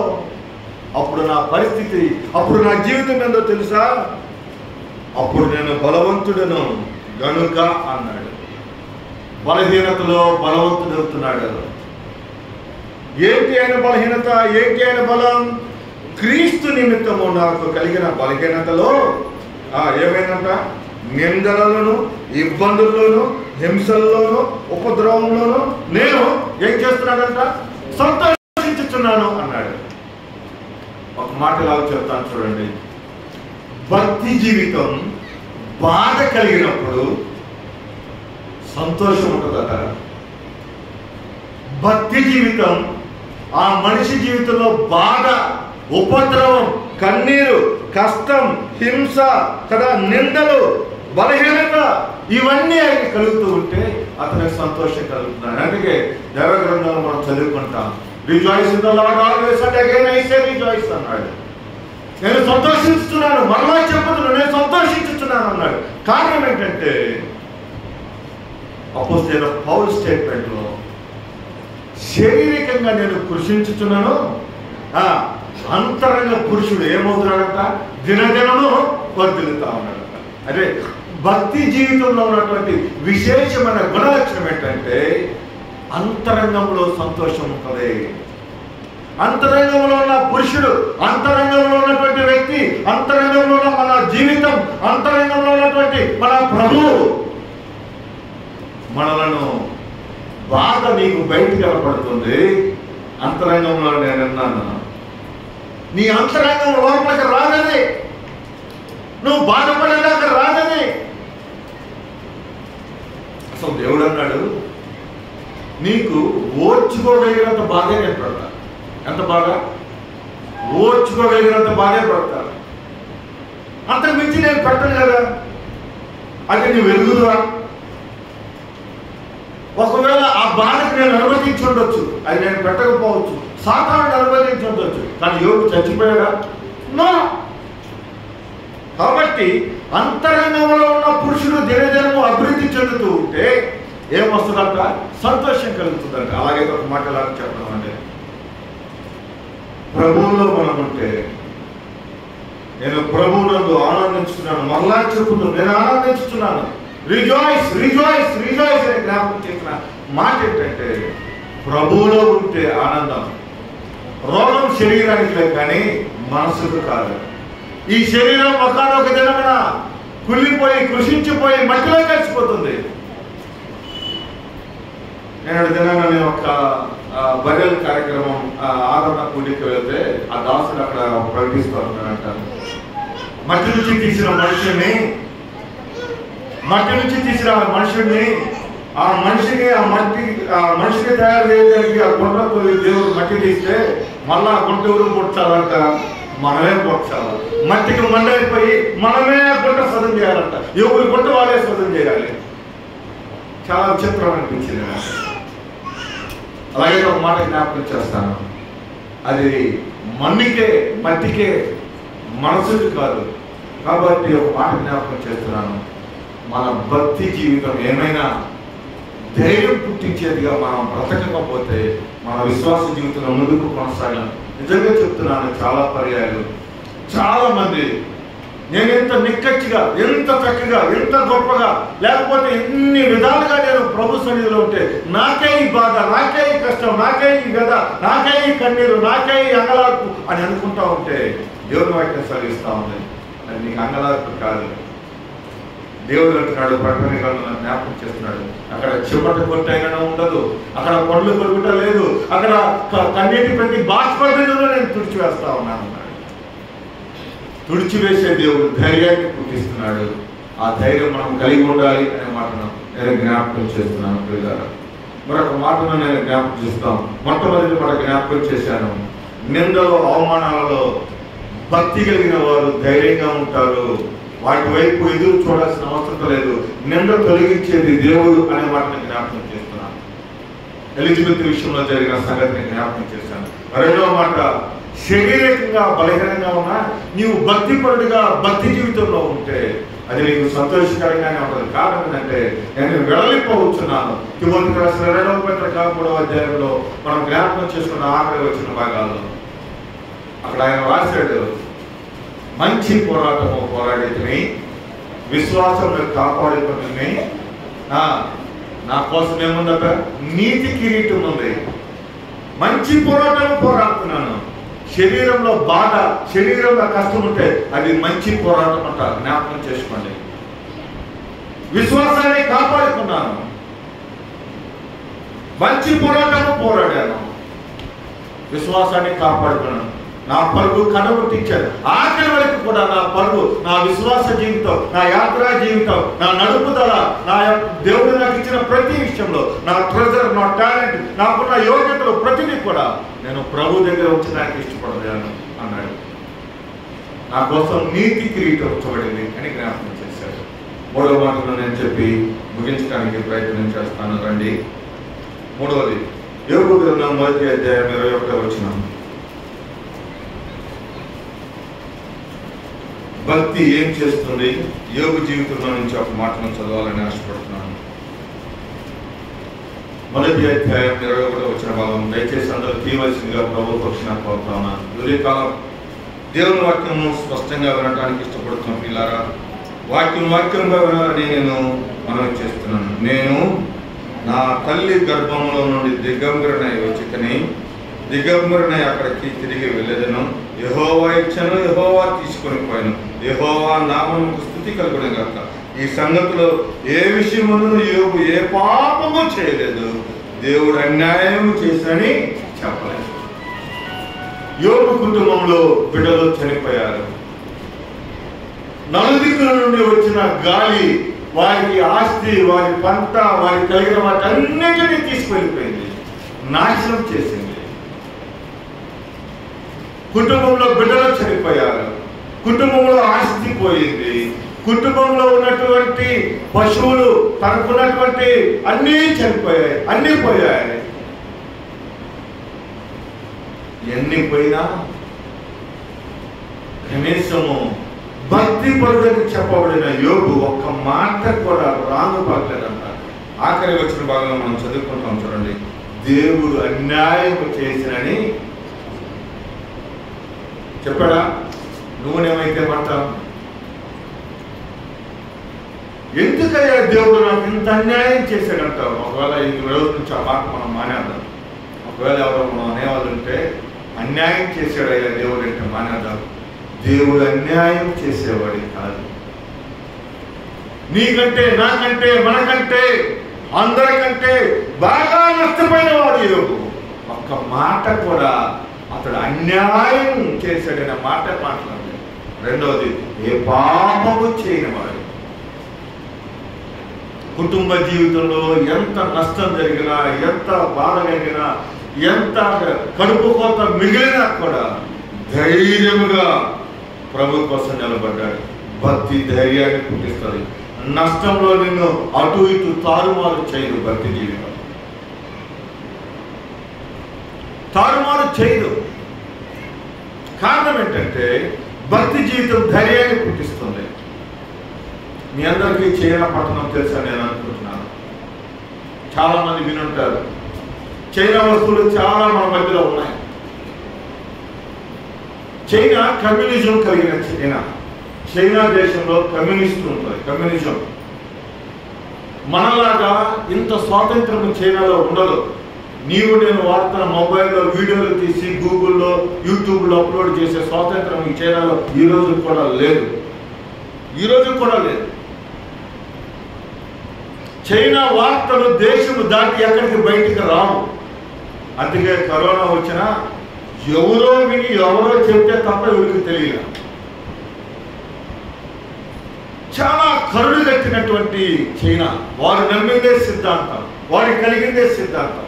S1: అప్పుడు నా పరిస్థితి, అప్పుడు నా జీవితం ఏందో తెలుసా? అప్పుడు నేను బలవంతుడను గనుక అన్నాడు. బలహీనతలో బలవంతుడు అవుతున్నాడు. ఏంటి ఆయన బలహీనత? ఏంటి ఆయన బలం? క్రీస్తు నిమిత్తము నాకు కలిగిన బలహీనతలో ఏమైందంట? నిందలలోను, ఇబ్బందుల్లోను, హింసల్లోను, ఉపద్రవంలోను నేను ఏం చేస్తున్నాడంట? సంతోషించుచున్నాను అన్నాడు. ఒక మాట లాగా చెప్తాను చూడండి. భక్తి జీవితం బాధ కలిగినప్పుడు సంతోషం ఉంటుందట. భక్తి జీవితం ఆ మనిషి జీవితంలో బాధ, ఉపద్రవం, కన్నీరు, కష్టం, హింస కదా, నిందలు, బలహీనత ఇవన్నీ ఆయన కలుగుతూ ఉంటే అతనికి సంతోషం కలుగుతున్నాడు. అందుకే దైవ గ్రంథాలు మనం చదువుకుంటాం. Rejoice in the lord always and again I say rejoice అన్నాడు. నేను సంతోషిస్తున్నాను, మరలా చెప్పుతున్నాను, నేను సంతోషించుతున్నాను అన్నాడు. కారణం ఏంటంటే అపోస్తలుడైన పౌలు స్టేట్మెంట్లో శారీరకంగా నేను కృషించుతున్నాను, అంతరంగ పురుషుడు ఏమవుతున్నాడంట? దినదినము వర్ధిల్లుతా ఉన్నాడంట. అదే భక్తి జీవితంలో ఉన్నటువంటి విశేషమైన గుణలక్షణం ఏంటంటే అంతరంగంలో సంతోషం ఉంటుంది. అంతరంగంలో ఉన్న పురుషుడు, అంతరంగంలో ఉన్నటువంటి వ్యక్తి, అంతరంగంలో ఉన్న మన జీవితం, అంతరంగంలో ఉన్నటువంటి మన ప్రభువు మనలను బాధ నీకు బయటికి కనపడుతుంది. అంతరంగంలో నేను అన్నాను, నీ అంతరంగం లోపలికి రాదని, నువ్వు బాధపడేదాకా రాదని. అసలు దేవుడు అన్నాడు, నీకు ఓర్చుకోగలిగినంత బాధే నేను పడతా. ఎంత బాగా ఓర్చుకోగలిగినంత బాధే పడతాను, అంతకు మించి నేను పెట్టను కదా. అది నువ్వు ఎరుగుదురా? ఒకవేళ ఆ బాధకు నేను అనుమతించి ఉండొచ్చు, అది నేను పెట్టకపోవచ్చు, సాతానుడు అనుమతించి ఉండొచ్చు, కానీ యోగు చచ్చిపోయాడా? నో. కాబట్టి అంతరంగంలో ఉన్న పురుషుడు దినదినము అభివృద్ధి చెందుతూ ఉంటే ఏమొస్తుందంట? సంతోషం కలుగుతుందంట. అలాగే ఒక మాటలాగా చెప్పడం అంటే ప్రభువులో మనం ఉంటే, నేను ప్రభువునందు ఆనందించుతున్నాను, మరలా చెప్పుతున్నాను, నేను ఆనందించుతున్నాను. రిజాయిస్ రిజాయిస్ రిజాయిస్ అని జ్ఞాపకం చేసిన మాట ఏంటంటే ప్రభువులో ఉంటే ఆనందం. రోగం శరీరానికి కానీ మనసుకు కాదు. ఈ శరీరం ఒకనొక దినమున కుళ్ళిపోయి కృషించిపోయి మట్టిలో కలిసిపోతుంది. నేను దినాన్ని ఒక బర్రెల కార్యక్రమం ఆదరణ కూడికి వెళ్తే ఆ దాసుడు అక్కడ ప్రకటిస్తూ ఉంటానంటారు. మట్టి నుంచి తీసిన మనుషుడిని ఆ మనిషికి తయారు చేయడానికి ఆ గుంటకు దేవుడు మట్టి తీస్తే మళ్ళా గుంట ఎవరు పొడ్చాలంట, మనమే పొడ్చాలి. మట్టికి మండైపోయి మనమే గుంట సదం చేయాలంట. ఎవరి గుంట వాళ్ళే సదం చేయాలి. చాలా విచిత్రం అనిపించింది నాకు. అలాగే ఒక మాట జ్ఞాపకం చేస్తాను, అది మట్టికే మనసుకి కాదు. కాబట్టి ఒక మాట జ్ఞాపకం చేస్తున్నాను, మన భక్తి జీవితం ఏమైనా ధైర్యం పుట్టించేదిగా మనం బ్రతకకపోతే మన విశ్వాస జీవితంలో ముందుకు కొనసాగం. నిజంగా చెప్తున్నాను, చాలా పర్యాయాలు చాలా మంది నేను ఎంత నిక్కచ్చిగా, ఎంత చక్కగా, ఎంత గొప్పగా, లేకపోతే ఎన్ని విధాలుగా నేను ప్రభు సన్నిధిలో ఉంటే నాకే ఈ బాధ, నాకే ఈ కష్టం, నాకే ఈ గద, నాకే ఈ కన్నీరు, నాకే ఈ అంగలార్పు అని అనుకుంటా ఉంటే దేవుని వాక్యం సరిస్తూ ఉంది. అది నీకు అంగలార్పు కాదు. దేవుడు అంటున్నాడు, ప్రకటన గ్రంథంలో జ్ఞాపకం చేస్తున్నాడు, అక్కడ చిమ్మట కొట్టైనా ఉండదు, అక్కడ పండ్లు కొడుకుట లేదు, అక్కడ కన్నీటి ప్రతి బాష్పంలో నేను తుడిచివేస్తా ఉన్నాను. తుడిచివేసే దేవుడు ధైర్యాన్ని పుట్టిస్తున్నాడు. ఆ ధైర్యం మనం కలిగి ఉండాలి అనే మాటను నేను జ్ఞాపకం చేస్తున్నాను. పిల్లలు మరొక మాటను నేను జ్ఞాపకం చేస్తాం. మొట్టమొదటి మాట జ్ఞాపకం చేశాను, నిందలో అవమానాలలో భక్తి కలిగిన వారు ధైర్యంగా ఉంటారు. వాటి వైపు ఎదురు చూడాల్సిన అవసరం లేదు. నింద తొలగించేది దేవుడు అనే మాటను జ్ఞాపకం చేస్తున్నాను. ఎలిజబెత్ విషయంలో జరిగిన సంగతిని జ్ఞాపకం చేశాను. రెండవ మాట, శరీరకంగా బలహీనంగా ఉన్నా నీవు భక్తిపరుడిగా భక్తి జీవితంలో ఉంటే అది నీకు సంతోషకరంగానే ఉంటుంది. కారణం ఏంటంటే నేను వెడలిపోవచ్చున్నాను. తిమోతికి రాసిన 2వ పత్రిక 3వ అధ్యాయంలో మనం జ్ఞాపకం చేసుకున్న ఆఖరి వచ్చిన భాగాల్లో అక్కడ ఆయన రాశాడు, మంచి పోరాటము పోరాడితిని, విశ్వాసం కాపాడుకుని, నా కోసం ఏముందట, నీతి కిరీటం ఉంది. మంచి పోరాటం పోరాడుతున్నాను. శరీరంలో బాధ, శరీరంలో కష్టం ఉంటే అది మంచి పోరాటం అంట. జ్ఞాపకం చేసుకోండి. విశ్వాసాన్ని కాపాడుకున్నాను, మంచి పోరాటము పోరాడాను, విశ్వాసాన్ని కాపాడుకున్నాను. నా పరుగు కనబుట్టించాడు. ఆఖరి వరకు కూడా నా పరుగు, నా విశ్వాస జీవితం, నా యాత్రా జీవితం, నా నడుపుదల, నా దేవుడు నాకు ఇచ్చిన ప్రతి విషయంలో, నా ట్రెజర్, నా టాలెంట్, నాకున్న యోగ్యతలు ప్రతిదీ కూడా నేను ప్రభు దగ్గర ఉంచడానికి ఇష్టపడలేను అన్నాడు. నా కోసం నీతి కిరీటం ఉంచబడింది అని జ్ఞాపకం చేశాడు. 3వ మాటను నేను చెప్పి ముగించడానికి ప్రయత్నం చేస్తాను. రండి. 3వది యోబు గ్రంథం 1వ అధ్యాయం 21వ వచనం. భక్తి ఏం చేస్తుంది? యోబు జీవితంలో నుంచి ఒక మాటను చదవాలని ఆశపడుతున్నాను. 1వ అధ్యాయం 21వ వచన భాగం దయచేసి అందరూ తీయవలసిందిగా ప్రభు పక్షాన కోరుతా ఉన్నాను. ఉదయకాలం దేవుని వాక్యము స్పష్టంగా వినడానికి ఇష్టపడుతున్న పిల్లారా, వాక్యంగా వినాలని నేను మనవి చేస్తున్నాను. నేను నా తల్లి గర్భంలో నుండి దిగంబరనై వచ్చికని, దిగంబరనై అక్కడికి తిరిగి వెళ్ళేదను. యెహోవా ఇచ్చను, యెహోవా తీసుకొని పోయాను. యెహోవా నామమునకు స్తుతి కలుగును గాక. ఈ సంగతిలో ఏ విషయమును యోబు ఏ పాపము చేయలేదు, దేవుడు అన్యాయం చేశానని చెప్పలేదు. యోబు కుటుంబంలో బిడ్డలు చనిపోయారు. నలుదిక్కుల నుండి వచ్చిన గాలి వారికి ఆస్తి, వారి పంట, వారికి కలిగిన వాటి అన్నిటినీ తీసుకెళ్ళిపోయింది, నాశనం చేసింది. కుటుంబంలో బిడ్డలు చనిపోయారు, కుటుంబంలో ఆస్తి పోయింది, కుటుంబంలో ఉన్నటువంటి పశువులు, తనకున్నటువంటి అన్నీ చనిపోయాయి, అన్నీ పోయాయి. ఎన్ని పోయినా కనీసము భక్తి పరుడని చెప్పబడిన యోబు ఒక్క మాట కూడా రాంగు పడలేదంట. ఆఖరి వచ్చిన భాగంలో మనం చదువుకుంటాం చూడండి, దేవుడు అన్యాయం చేసినని చెప్పాడా? నువ్వునేమైతే పడతావు? ఎందుకు ఎందుకయ్యా దేవుడు నాకు ఇంత అన్యాయం చేశాడంటావు? ఒకవేళ ఈ రోజు నుంచి ఆ మాట మనం మానేద్దాం. ఒకవేళ ఎవరో మనం అనేవాళ్ళు ఉంటే అన్యాయం చేశాడయ్యా దేవుడు అంటే మానేద్దాం. దేవుడు అన్యాయం చేసేవాడు కాదు. నీకంటే, నాకంటే, మనకంటే, అందరికంటే బాగా నష్టపోయిన వాడు యోగు. ఒక్క మాట కూడా అతడు అన్యాయం చేశాడనే మాట మాట్లాడలేదు. రెండవది, ఏ పాపము చేయని వాడు. కుటుంబ జీవితంలో ఎంత నష్టం జరిగినా, ఎంత బాధ కలిగినా, ఎంత కడుపు కోత మిగిలినా కూడా ధైర్యముగా ప్రభు కోసం నిలబడ్డాడు. భక్తి ధైర్యాన్ని పుట్టిస్తుంది. నష్టంలో నిన్ను అటు ఇటు తారుమారు చేయదు. భక్తి జీవితం తారుమారు చేయదు. కారణం ఏంటంటే భక్తి జీవితం ధైర్యాన్ని పుట్టిస్తుంది. మీ అందరికీ చైనా పట్టణం తెలుసా నేను అనుకుంటున్నాను. చాలా మంది వినుంటారు. చైనా వస్తువులు చాలా మన మధ్యలో ఉన్నాయి. చైనా కమ్యూనిజం కలిగిన చైనా దేశంలో కమ్యూనిస్టు ఉంటుంది. కమ్యూనిజం మనలాగా ఇంత స్వాతంత్రం చైనాలో ఉండదు. నీవు నేను వాడుతున్న మొబైల్లో వీడియోలు తీసి గూగుల్లో, యూట్యూబ్లో అప్లోడ్ చేసే స్వాతంత్రం ఈ చైనాలో ఈ రోజు కూడా లేదు. ఈ రోజు కూడా లేదు. చైనా వార్తలు దేశము దాటి ఎక్కడికి బయటికి రావు. అందుకే కరోనా వచ్చినా ఎవరో విని ఎవరో చెప్తే తప్ప ఎవరికి తెలియదు. చాలా కరుడు కట్టినటువంటి చైనా. వారు నమ్మిందే సిద్ధాంతం, వారికి కలిగిందే సిద్ధాంతం.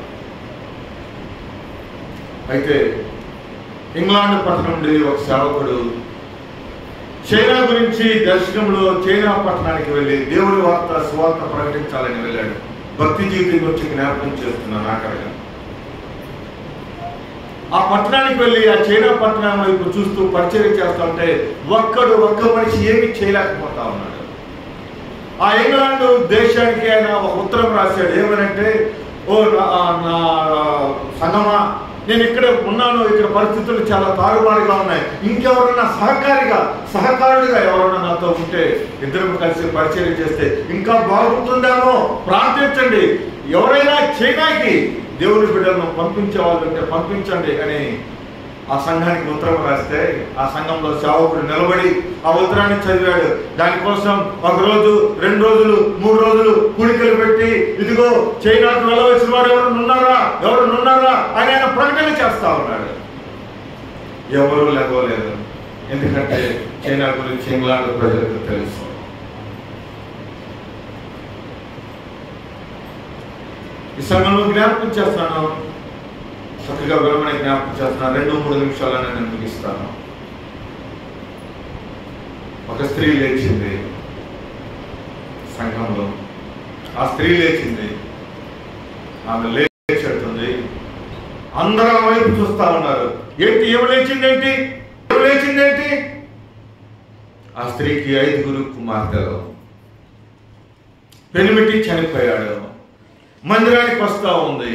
S1: అయితే ఇంగ్లాండ్ పట్టణం నుండి ఒక సేవకుడు చైనా గురించి దర్శనంలో చైనా పట్టణానికి వెళ్ళి దేవుడి సువార్త ప్రకటించాలని వెళ్ళాడు. భక్తి జీవితం గురించి జ్ఞాపకం చేస్తున్నాను ఆఖరిగా. ఆ పట్టణానికి వెళ్ళి ఆ చైనా పట్టణం వైపు చూస్తూ పరిచయం చేస్తా ఉంటే ఒక్క మనిషి ఏమీ చేయలేకపోతా ఉన్నాడు. ఆ ఇంగ్లాండ్ దేశానికి ఆయన ఒక ఉత్తరం రాశాడు. ఏమనంటే, ఓ నా సంగమా, నేను ఇక్కడ ఉన్నాను, ఇక్కడ పరిస్థితులు చాలా తారుమారుగా ఉన్నాయి. ఇంకెవరన్నా సహకారుడిగా ఎవరన్నా నాతో ఉంటే ఇద్దరు కలిసి పరిచయం చేస్తే ఇంకా బాగుంటుందేమో, ప్రార్థించండి. ఎవరైనా చైనాకి దేవుని బిడ్డలను పంపించే వాళ్ళు ఉంటే పంపించండి అని ఆ సంఘానికి ఉత్తరం రాస్తే ఆ సంఘంలో సేవకుడు నిలబడి ఆ ఉత్తరాన్ని చదివాడు. దానికోసం 1 రోజు, 2 రోజులు, 3 రోజులు కూడికలు పెట్టి, ఇదిగో చైనాకు వెళ్ళవలసిన వారు ఎవరున్నారా అని ఆయన ప్రకటన చేస్తా ఉన్నాడు. ఎవరు లేవలేదు. ఎందుకంటే చైనా గురించి ఇంగ్లాండ్ ప్రజలకు తెలుసు. ఈ సమయంలో జ్ఞాపకం చేస్తాను, చక్కగా వివరణ జ్ఞాపకం చేస్తున్నాను. 2-3 నిమిషాలను నేను ముగిస్తాను. ఒక స్త్రీ లేచింది సంఘంలో. ఆ స్త్రీ లేచింది, ఆమె లేచేస్తుంది. అందరూ వైపు చూస్తా ఉన్నారు. ఏమి లేచిందేంటి? ఆ స్త్రీకి 5 కుమార్తెలు. పెనిమిటి చనిపోయాడు. మందిరానికి వస్తా ఉంది.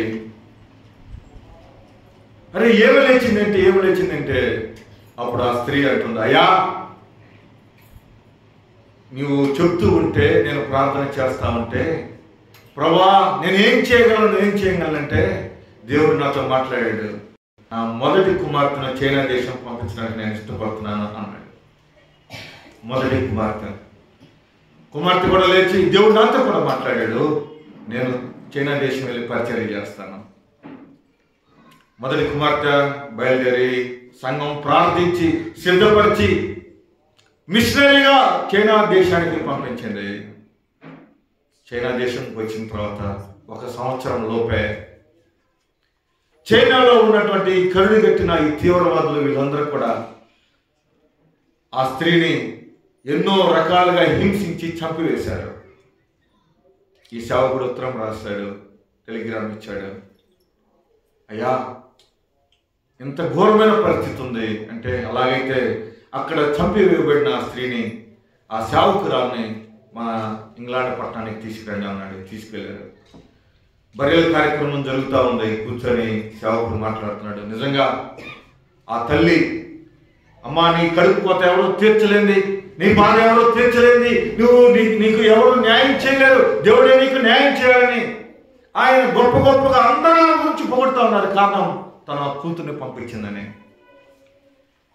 S1: అరే ఏమి లేచిందంటే అప్పుడు ఆ స్త్రీ అంటుంది, అయ్యా నువ్వు చెప్తూ ఉంటే, నేను ప్రార్థన చేస్తా ఉంటే, ప్రభా నేను ఏం చేయగలనంటే దేవుడు నాతో మాట్లాడాడు. నా మొదటి కుమార్తెను చైనా దేశం పంపించడానికి నేను ఇష్టపడుతున్నాను అన్నాడు. మొదటి కుమార్తె కూడా లేచి దేవుడు నాతో కూడా మాట్లాడాడు, నేను చైనా దేశం వెళ్ళి పరిచర్య చేస్తాను. మొదటి కుమార్తె బయలుదేరి సంఘం ప్రార్థించి సిద్ధపరిచి మిషనరీగా చైనా దేశానికి పంపించింది. చైనా దేశానికి వచ్చిన తర్వాత 1 సంవత్సరం లోపే చైనాలో ఉన్నటువంటి కరుడు కట్టిన ఈ తీవ్రవాదులు వీళ్ళందరూ కూడా ఆ స్త్రీని ఎన్నో రకాలుగా హింసించి చంపివేశారు. ఈ సేవకుడు ఉత్తరం రాశాడు, టెలిగ్రామ్ ఇచ్చాడు. అయ్యా ఇంత ఘోరమైన పరిస్థితి ఉంది అంటే, అలాగైతే అక్కడ చంపివేయబడిన ఆ స్త్రీని, ఆ సేవకురాల్ని మన ఇంగ్లాండ్ పట్టణానికి తీసుకురండి అన్నాడు. తీసుకెళ్ళారు. బరియల్ కార్యక్రమం జరుగుతూ ఉంది. కూర్చొని సేవకుడు మాట్లాడుతున్నాడు. నిజంగా ఆ తల్లి అమ్మా నీ కడుపు కోత ఎవరో తీర్చలేంది, నీ బాధ ఎవరో తీర్చలేంది, నీకు ఎవరు న్యాయం చేయలేరు, దేవుడే నీకు న్యాయం చేయాలని ఆయన గొప్పగా అందరూ గురించి పొగుడుతూ ఉన్నారు. కారణం తన కూతుర్ని పంపించిందని.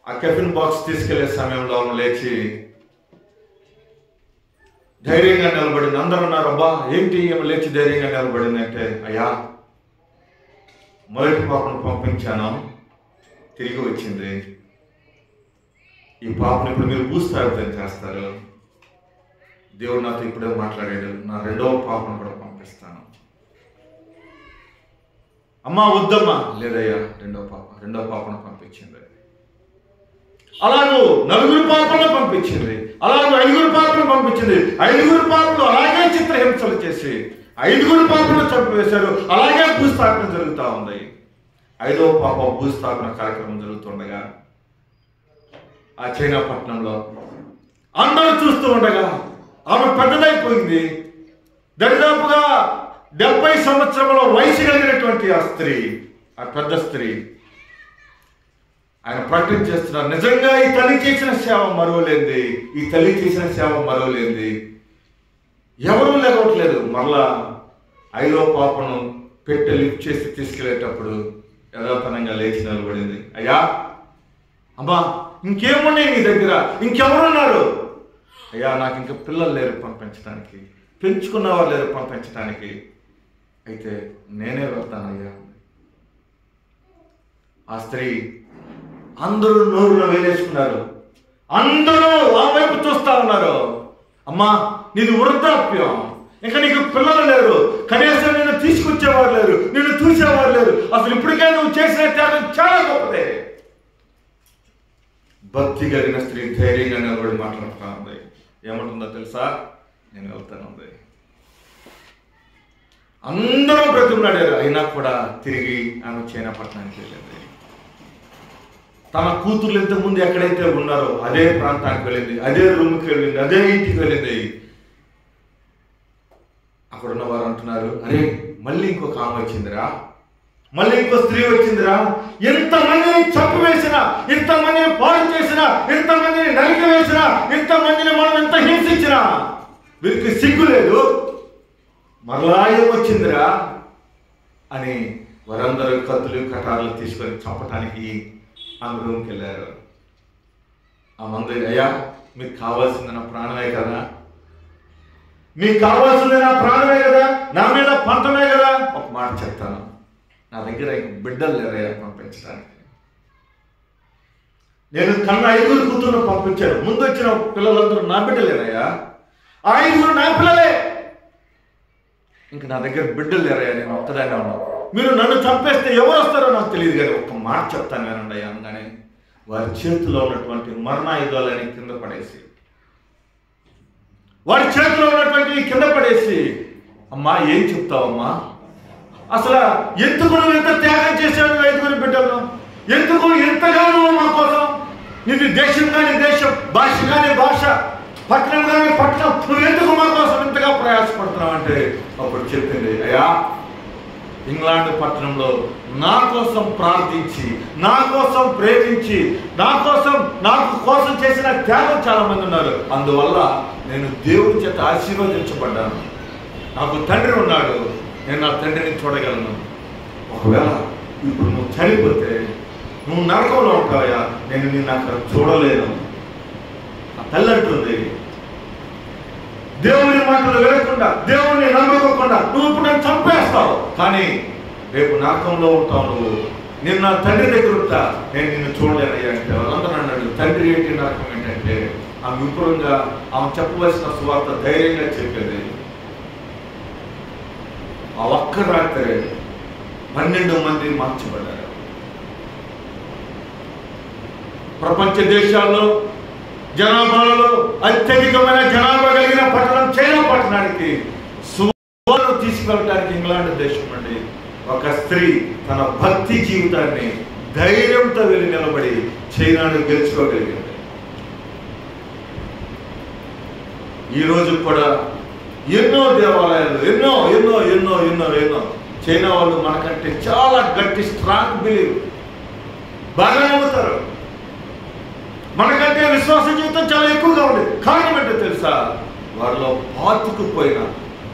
S1: ఆ టిఫిన్ బాక్స్ తీసుకెళ్లే సమయంలో ఆమె లేచి ధైర్యంగా నిలబడింది. అందరూ అన్నారు, అబ్బా ఏంటి ఏమో లేచి ధైర్యంగా నిలబడింది అంటే, అయ్యా మొదటి పాపను పంపించాను, తిరిగి వచ్చింది. ఈ పాపను ఇప్పుడు మీరు భూస్థాపితం చేస్తారు. దేవుడు నాతో ఇప్పుడే మాట్లాడాడు, నా రెండవ పాపను కూడా పంపిస్తాను. అమ్మా వద్దమ్మా, లేదయ్యా రెండవ పాపను పంపించింది. అలాగూ 4 పాపలను పంపించింది, అలాగూ 5 పాపలను పంపించింది. 5 పాపలు అలాగే చిత్రహింసలు చేసి 5 పాపలను చంపివేశారు. అలాగే భూస్థాపన జరుగుతూ ఉంది. 5వ పాప భూస్థాపన కార్యక్రమం జరుగుతుండగా ఆ చైనా పట్టణంలో అందరూ చూస్తూ ఉండగా ఆమె పెద్దదైపోయింది. దరిదాపుగా 70 సంవత్సరముల వయసు కలిగినటువంటి ఆ స్త్రీ, ఆ పెద్ద స్త్రీ ఆయన ప్రకటన చేస్తున్నారు, నిజంగా ఈ తల్లి చేసిన సేవ మరువలేంది, ఈ తల్లి చేసిన సేవ మరువలేంది. ఎవరూ లేవట్లేదు. మరలా 5వ పాపను పెట్టి లిఫ్ట్ చేసి తీసుకెళ్లేటప్పుడు యథాతనంగా లేచి నిలబడింది. అయ్యా అమ్మా ఇంకేమున్నాయి నీ దగ్గర, ఇంకెవరున్నారు? అయ్యా నాకు ఇంకా పిల్లలు లేరు పంపించడానికి, పెంచుకున్నవారు లేరు పంపించడానికి, అయితే నేనే వెళ్తానయ్యా. ఆ స్త్రీ అందరూ నోరులో వేలేసుకున్నారు, అందరూ ఆ వైపు చూస్తా ఉన్నారు. అమ్మా నీది వృద్ధాప్యం, ఇంకా నీకు పిల్లలు లేరు, కనీసం నిన్ను తీసుకొచ్చేవారు లేరు, నిన్ను చూసేవారు లేరు, అసలు ఇప్పటికే నువ్వు చేసిన త్యాగం చాలా గొప్పదే. భక్తి కలిగిన స్త్రీ ధైర్యంగా నిలబడి మాట్లాడుతూ ఉంది. ఏమంటుందో తెలుసా? నేను వెళ్తాను ఉంది. అందరూ బ్రతిమలాడారు, అయినా కూడా తిరిగి ఆమె చైనా పట్టణానికి వెళ్ళింది. తన కూతుర్లు ఇంతకుముందు ఎక్కడైతే ఉన్నారో అదే ప్రాంతానికి వెళ్ళింది, అదే రూమ్కి వెళ్ళింది, అదే ఇంటికి వెళ్ళింది. అక్కడ ఉన్న వారు అంటున్నారు, అరే మళ్ళీ ఇంకొక ఆమె వచ్చిందిరా, మళ్ళీ ఇంకో స్త్రీ వచ్చిందిరా. ఎంతమందిని చంపివేసినా, ఇంతమందిని పాడు చేసినా, ఇంతమందిని నరికి వేసినా, ఇంతమందిని మనం ఎంత హింసించినా వీరికి సిగ్గు లేదు, మరలా ఏమొచ్చిందిరా అని వారందరూ కత్తులు కటార్లు తీసుకొని చంపటానికి ఆమె రూమ్కి వెళ్ళారు. ఆ మంది, అయ్యా మీకు కావాల్సింది నా ప్రాణమే కదా, మీకు కావాల్సింది నా ప్రాణమే కదా, నా మీద పంటమే కదా. ఒక మాట చెప్తాను, నా దగ్గర బిడ్డలు లేరయ్యా పంపించడానికి. నేను కన్నా 5 కూతుర్లు పంపించాను, ముందు వచ్చిన పిల్లలందరూ నా బిడ్డలేనయ్యా, ఆ 5 నా పిల్లలే, ఇంక నా దగ్గర బిడ్డలు లేరయ్యా, నేను ఒక్కదానే ఉన్నాను. మీరు నన్ను చంపేస్తే ఎవరు వస్తారో నాకు తెలియదు, కానీ ఒక్క మాట చెప్తాను వినండి అయ్యా అనగానే వారి చేతిలో ఉన్నటువంటి మరణాయుధాలని కింద పడేసి, వారి చేతిలో ఉన్నటువంటి కింద పడేసి, అమ్మా ఏం చెప్తావమ్మా, అసలు ఎందుకు నువ్వు ఎంత త్యాగం చేశావు 5 బిడ్డలను, ఎందుకు ఎంతగానో మా కోసం, నీది దేశం కానీ దేశం, భాష కానీ భాష, పట్టణం కానీ పట్టణం, నువ్వు ఎందుకు మా కోసం ఇంతగా ప్రయాసపడుతున్నావు అంటే అప్పుడు చెప్పింది, అయ్యా ఇంగ్లాండ్ పట్టణంలో నా కోసం ప్రార్థించి, నా కోసం ప్రేమించి, నాకు కోసం చేసిన త్యాగం చాలా మంది ఉన్నారు, అందువల్ల నేను దేవుడి చేత ఆశీర్వదించబడ్డాను. నాకు తండ్రి ఉన్నాడు, నేను నా తండ్రిని చూడగలను. ఒకవేళ ఇప్పుడు నువ్వు చనిపోతే నువ్వు నరకంలో ఉంటావా, నేను నిన్ను అక్కడ చూడలేను. ఆ తల్లి అంటుంది, దేవుని మాటలు వినకుండా, దేవుణ్ణి నమ్మకోకుండా నువ్వు ఇప్పుడు నన్ను చంపేస్తావు, కానీ రేపు నరకంలో ఉంటావు నువ్వు, నేను నా తండ్రి దగ్గర ఉంటా, నేను నిన్ను చూడలేనయ్యా అంటే వాళ్ళందరూ అన్నాడు. తండ్రి ఏంటి నరకం ఏంటంటే ఆమె విపులంగా ఆమె చెప్పవలసిన సువార్త ధైర్యంగా చెప్పేది. ఆ ఒక్క రాత్రి 12 మంది మార్చబడ్డారు. ప్రపంచ దేశాల్లో జనాభాలో అత్యధికమైన జనాభా కలిగిన పట్టణం చైనా పట్టణానికి సువార్తను తీసుకెళ్ళడానికి ఇంగ్లాండ్ దేశం నుండి ఒక స్త్రీ తన భక్తి జీవితాన్ని ధైర్యంతో వెళ్ళి నిలబడి చైనాను గెలుచుకోగలిగింది. ఈ రోజు కూడా ఎన్నో దేవాలయాలు, ఎన్నో ఎన్నో ఎన్నో ఎన్నో ఎన్నో చైనా వాళ్ళు మనకంటే చాలా గట్టి స్ట్రాంగ్ బిలీవ్, బాగా నమ్ముతారు. విశ్వాస జీవితం చాలా ఎక్కువగా ఉండేది. కారణం ఏంటో తెలుసా? వారిలో పాతుకుపోయిన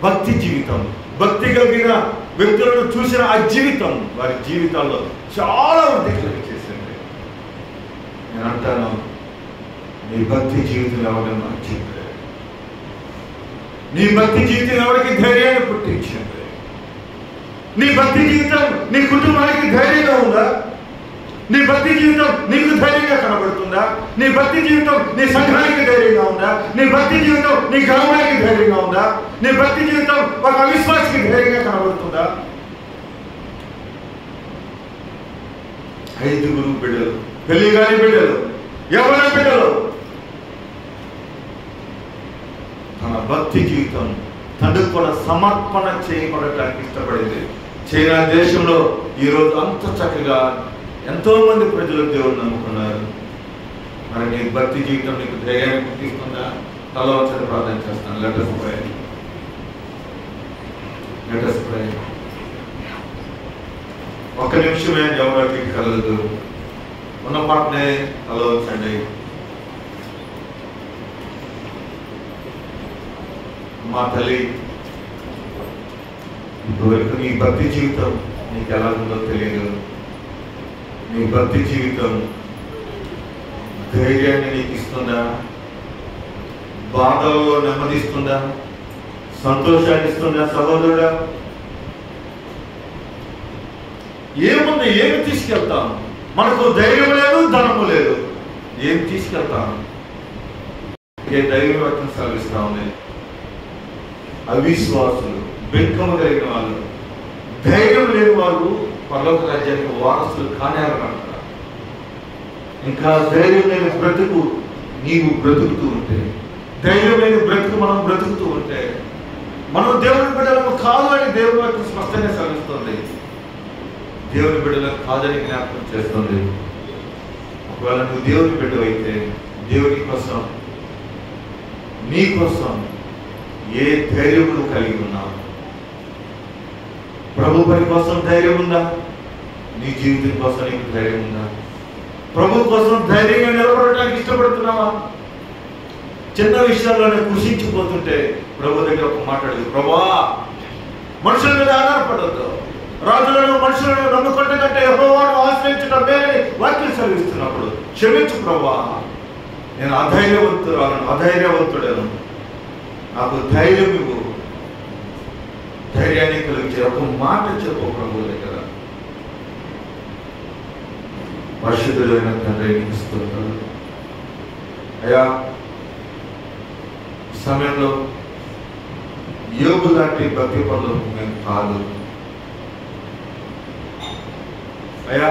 S1: భక్తి జీవితం, భక్తి కలిగిన వ్యక్తులను చూసిన ఆ జీవితం వారి జీవితాల్లో చాలా వృద్ధి చేసింది. నేను అంటాను, నీ భక్తి జీవితం ఎవరైనా మార్చింది? నీ భక్తి జీవితం ఎవరికి ధైర్యాన్ని పుట్టించింది? నీ భక్తి జీవితం నీ కుటుంబానికి ధైర్యంగా ఉందా? నీ భక్తి జీవితం నీకు ధైర్యంగా కనబడుతుందా? నీ భక్తి జీవితం నీ సంఘానికి ధైర్యంగా ఉందా? నీ భక్తి జీవితం నీ గ్రామానికి ధైర్యంగా ఉందా? నీ భక్తి జీవితం ఒక అవిశ్వాసికి ధైర్యంగా కనబడుతుందా? 5 బిడ్డలు, పెళ్లి కాని బిడ్డలు, యవ్వన బిడ్డలు, తన భక్తి జీవితం తండ్రి కూడా సమర్పణ చేయబడటానికి ఇష్టపడింది. చైనా దేశంలో ఈరోజు అంత చక్కగా ఎంతో మంది ప్రజలు దేవుడు నమ్ముకున్నారు. మరి నీ భక్తి జీవితం నీకు ధైర్యాన్ని పుట్టిస్తుందా? తల వచ్చి ప్రార్థన చేస్తాను. Let us pray. ఒక్క నిమిషమే ఎవరికి కలదు ఉన్న పాటనే తల వచ్చండి. మా తల్లి, ఇప్పటివరకు నీ భక్తి జీవితం నీకు ఎలా ఉందో తెలియదు. నీ భక్తి జీవితం ధైర్యాన్ని నీకు ఇస్తుందా? బాధల్లో నెమ్మదిస్తుందా? సంతోషాన్ని ఇస్తుందా? సహోదరుడా, ఏముంది? ఏమి తీసుకెళ్తాను? మనకు ధైర్యం లేదు, ధనము లేదు, ఏం తీసుకెళ్తాను? ఏ ధైర్యం వ్యక్తం సాగిస్తా ఉంది? అవిశ్వాసులు, బెంకము కలిగిన వాళ్ళు, ధైర్యం లేని వాళ్ళు పరలోక రాజ్యానికి వారసులు కానేరనంటారు. ఇంకా ధైర్యం లేని బ్రతుకు నీవు బ్రతుకుతూ ఉంటే, ధైర్యం లేని బ్రతుకు మనం బ్రతుకుతూ ఉంటే, మనం దేవుని బిడ్డలకు కాదు అని దేవుని యొక్క స్పష్టంగా సాగిస్తుంది. దేవుని బిడ్డలకు కాదని జ్ఞాపకం చేస్తుంది. ఒకవేళ నువ్వు దేవుని బిడ్డ అయితే దేవుని కోసం, నీ కోసం ఏ ధైర్యం నువ్వు కలిగి ఉన్నావు? ప్రభు పని కోసం ధైర్యం ఉందా? నీ జీవితం కోసం నీకు ధైర్యం ఉందా? ప్రభు కోసం ధైర్యంగా నిలబడటానికి ఇష్టపడుతున్నావా? చిన్న విషయాల్లోనే కృషించిపోతుంటే ప్రభు దగ్గర ఒక మాట్లాడదు, ప్రభువా మనుషుల మీద ఆధారపడద్దు, రాజులను మనుషులను నమ్ముకుంటే కంటే యెహోవాను ఆశ్రయించడం మేలని వాక్యం చదివిస్తున్నప్పుడు క్షమించు ప్రభువా, నేను అధైర్యవంతుడను, నాకు ధైర్యం ఇవ్వు, ధైర్యాన్ని కలిగించే ఒక మాట చెప్పు ప్రభు దగ్గర. పరిశుద్ధుడైన తండ్రి నీకు స్తోత్రాలు అయ్యా. సమయంలో యోగు లాంటి భక్తి పనులు మేము కాదు అయ్యా.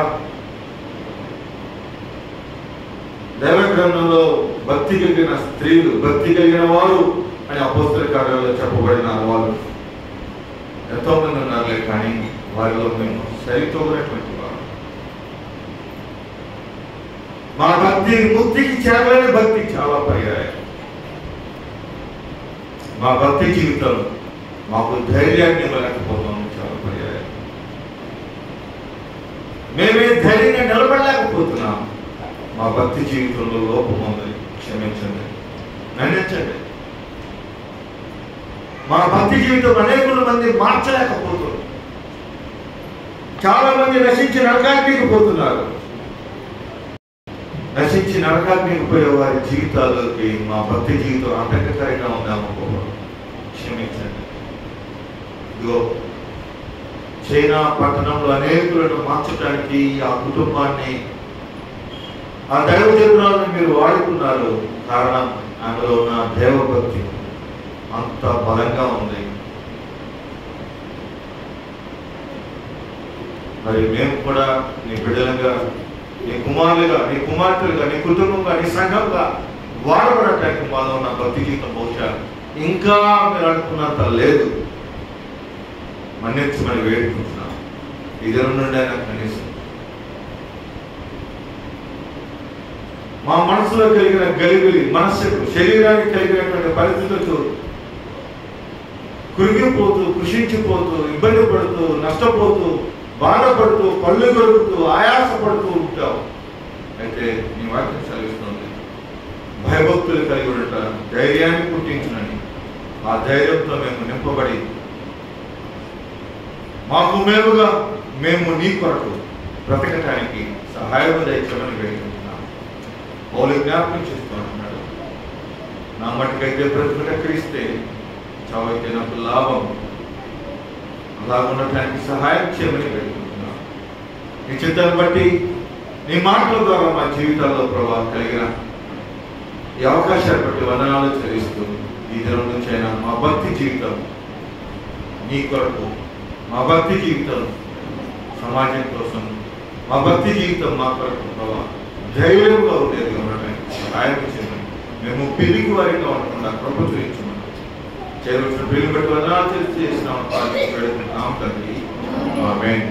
S1: దైవ గ్రంథంలో భక్తి కలిగిన స్త్రీలు, భక్తి కలిగిన వారు అని అపోస్తల కార్యాలలో చెప్పబడిన వాళ్ళు ఎంతో మంది ఉన్నారులే, కానీ వారిలో మేము సరితూగినటువంటి వారు. మా భక్తి ముక్తికి చేరలేని భక్తి చాలా పర్యాయం. మా భక్తి జీవితం మాకు ధైర్యాన్ని ఇవ్వలేకపోతాం చాలా పర్యాయం. మేమే ధైర్యంగా నిలబడలేకపోతున్నాం. మా భక్తి జీవితంలో లోపం ఉంది, క్షమించండి, మన్నించండి. మా భక్తి జీవితం అనేక మంది మార్చలేకపోతున్నారు. చాలా మంది నశించి నరకాగ్నికి పోతున్నారు. నశించి నరకాగ్నికి పోయే వారి జీవితాలకి మా భక్తి జీవితం ఆటంకకరంగా ఉందామో క్షమించండి. ఇదిగో చైనా పట్టణంలో అనేకులను మార్చడానికి ఆ కుటుంబాన్ని, ఆ దైవజనులను మీరు వాడుకున్నారు. కారణం అందులో ఉన్న దేవభక్తి అంత బలంగా ఉంది. మరి మేము కూడా నీ బిడ్డలుగా, నీ కుమారులుగా, నీ కుమార్తెలుగా, నీ కుటుంబంగా, నీ సంఘంగా వాడబడటానికి మాలో ఉన్న భక్తి జీవితం బహుశా ఇంకా మీరు అనుకున్నంత లేదు. మన్నించమని వేడుకుంటున్నాం. ఇది నుండి అయినా కనీసం మా మనసులో కలిగిన గలిబిలి, మనస్సుకు, శరీరానికి కలిగినటువంటి పరిస్థితులకు కృంగిపోతూ, కృషించిపోతూ, ఇబ్బంది పడుతూ, నష్టపోతూ, బాధపడుతూ, పళ్ళు కొరుకుతూ, ఆయాసపడుతూ ఉంటావు. అయితే నీ వాక్యం చదివిస్తుంది, భయభక్తులు కలిగి ఉండట, ధైర్యాన్ని పుట్టించునని ఆ ధైర్యంతో మేము నింపబడి మాకు మేలుగా మేము నీ కొరకు బ్రతకటానికి సహాయం దయచేయమని వేడుకుంటున్నాం. పౌలు జ్ఞాపకం చేస్తున్నాడు, నా మటుకైతే బ్రతుకుట క్రీస్తే, చావైతే నాకు లాభం. అలా ఉండటానికి సహాయం చేయమని వేడుకుంటున్నాం. నీ చిత్తాన్ని బట్టి నీ మాటల ద్వారా మా జీవితాల్లో ప్రభావం కలిగిన ఈ అవకాశాన్ని బట్టి వందనాలు చెల్లిస్తూ ఈ దినం నుంచి అయినా మా భక్తి జీవితం నీ కొరకు, మా భక్తి జీవితం సమాజం కోసం, మా భక్తి జీవితం మా కొరకు ప్రభావం ధైర్యంగా ఉండేది ఉండటానికి సహాయం చేయమని, మేము పిరికి వారిగా ఉండకుండా కృప చూపించమని చేయవలసిన పిల్లి బట్టి వందనాలు చేస్తున్నాం తండ్రి. ఆమేన్.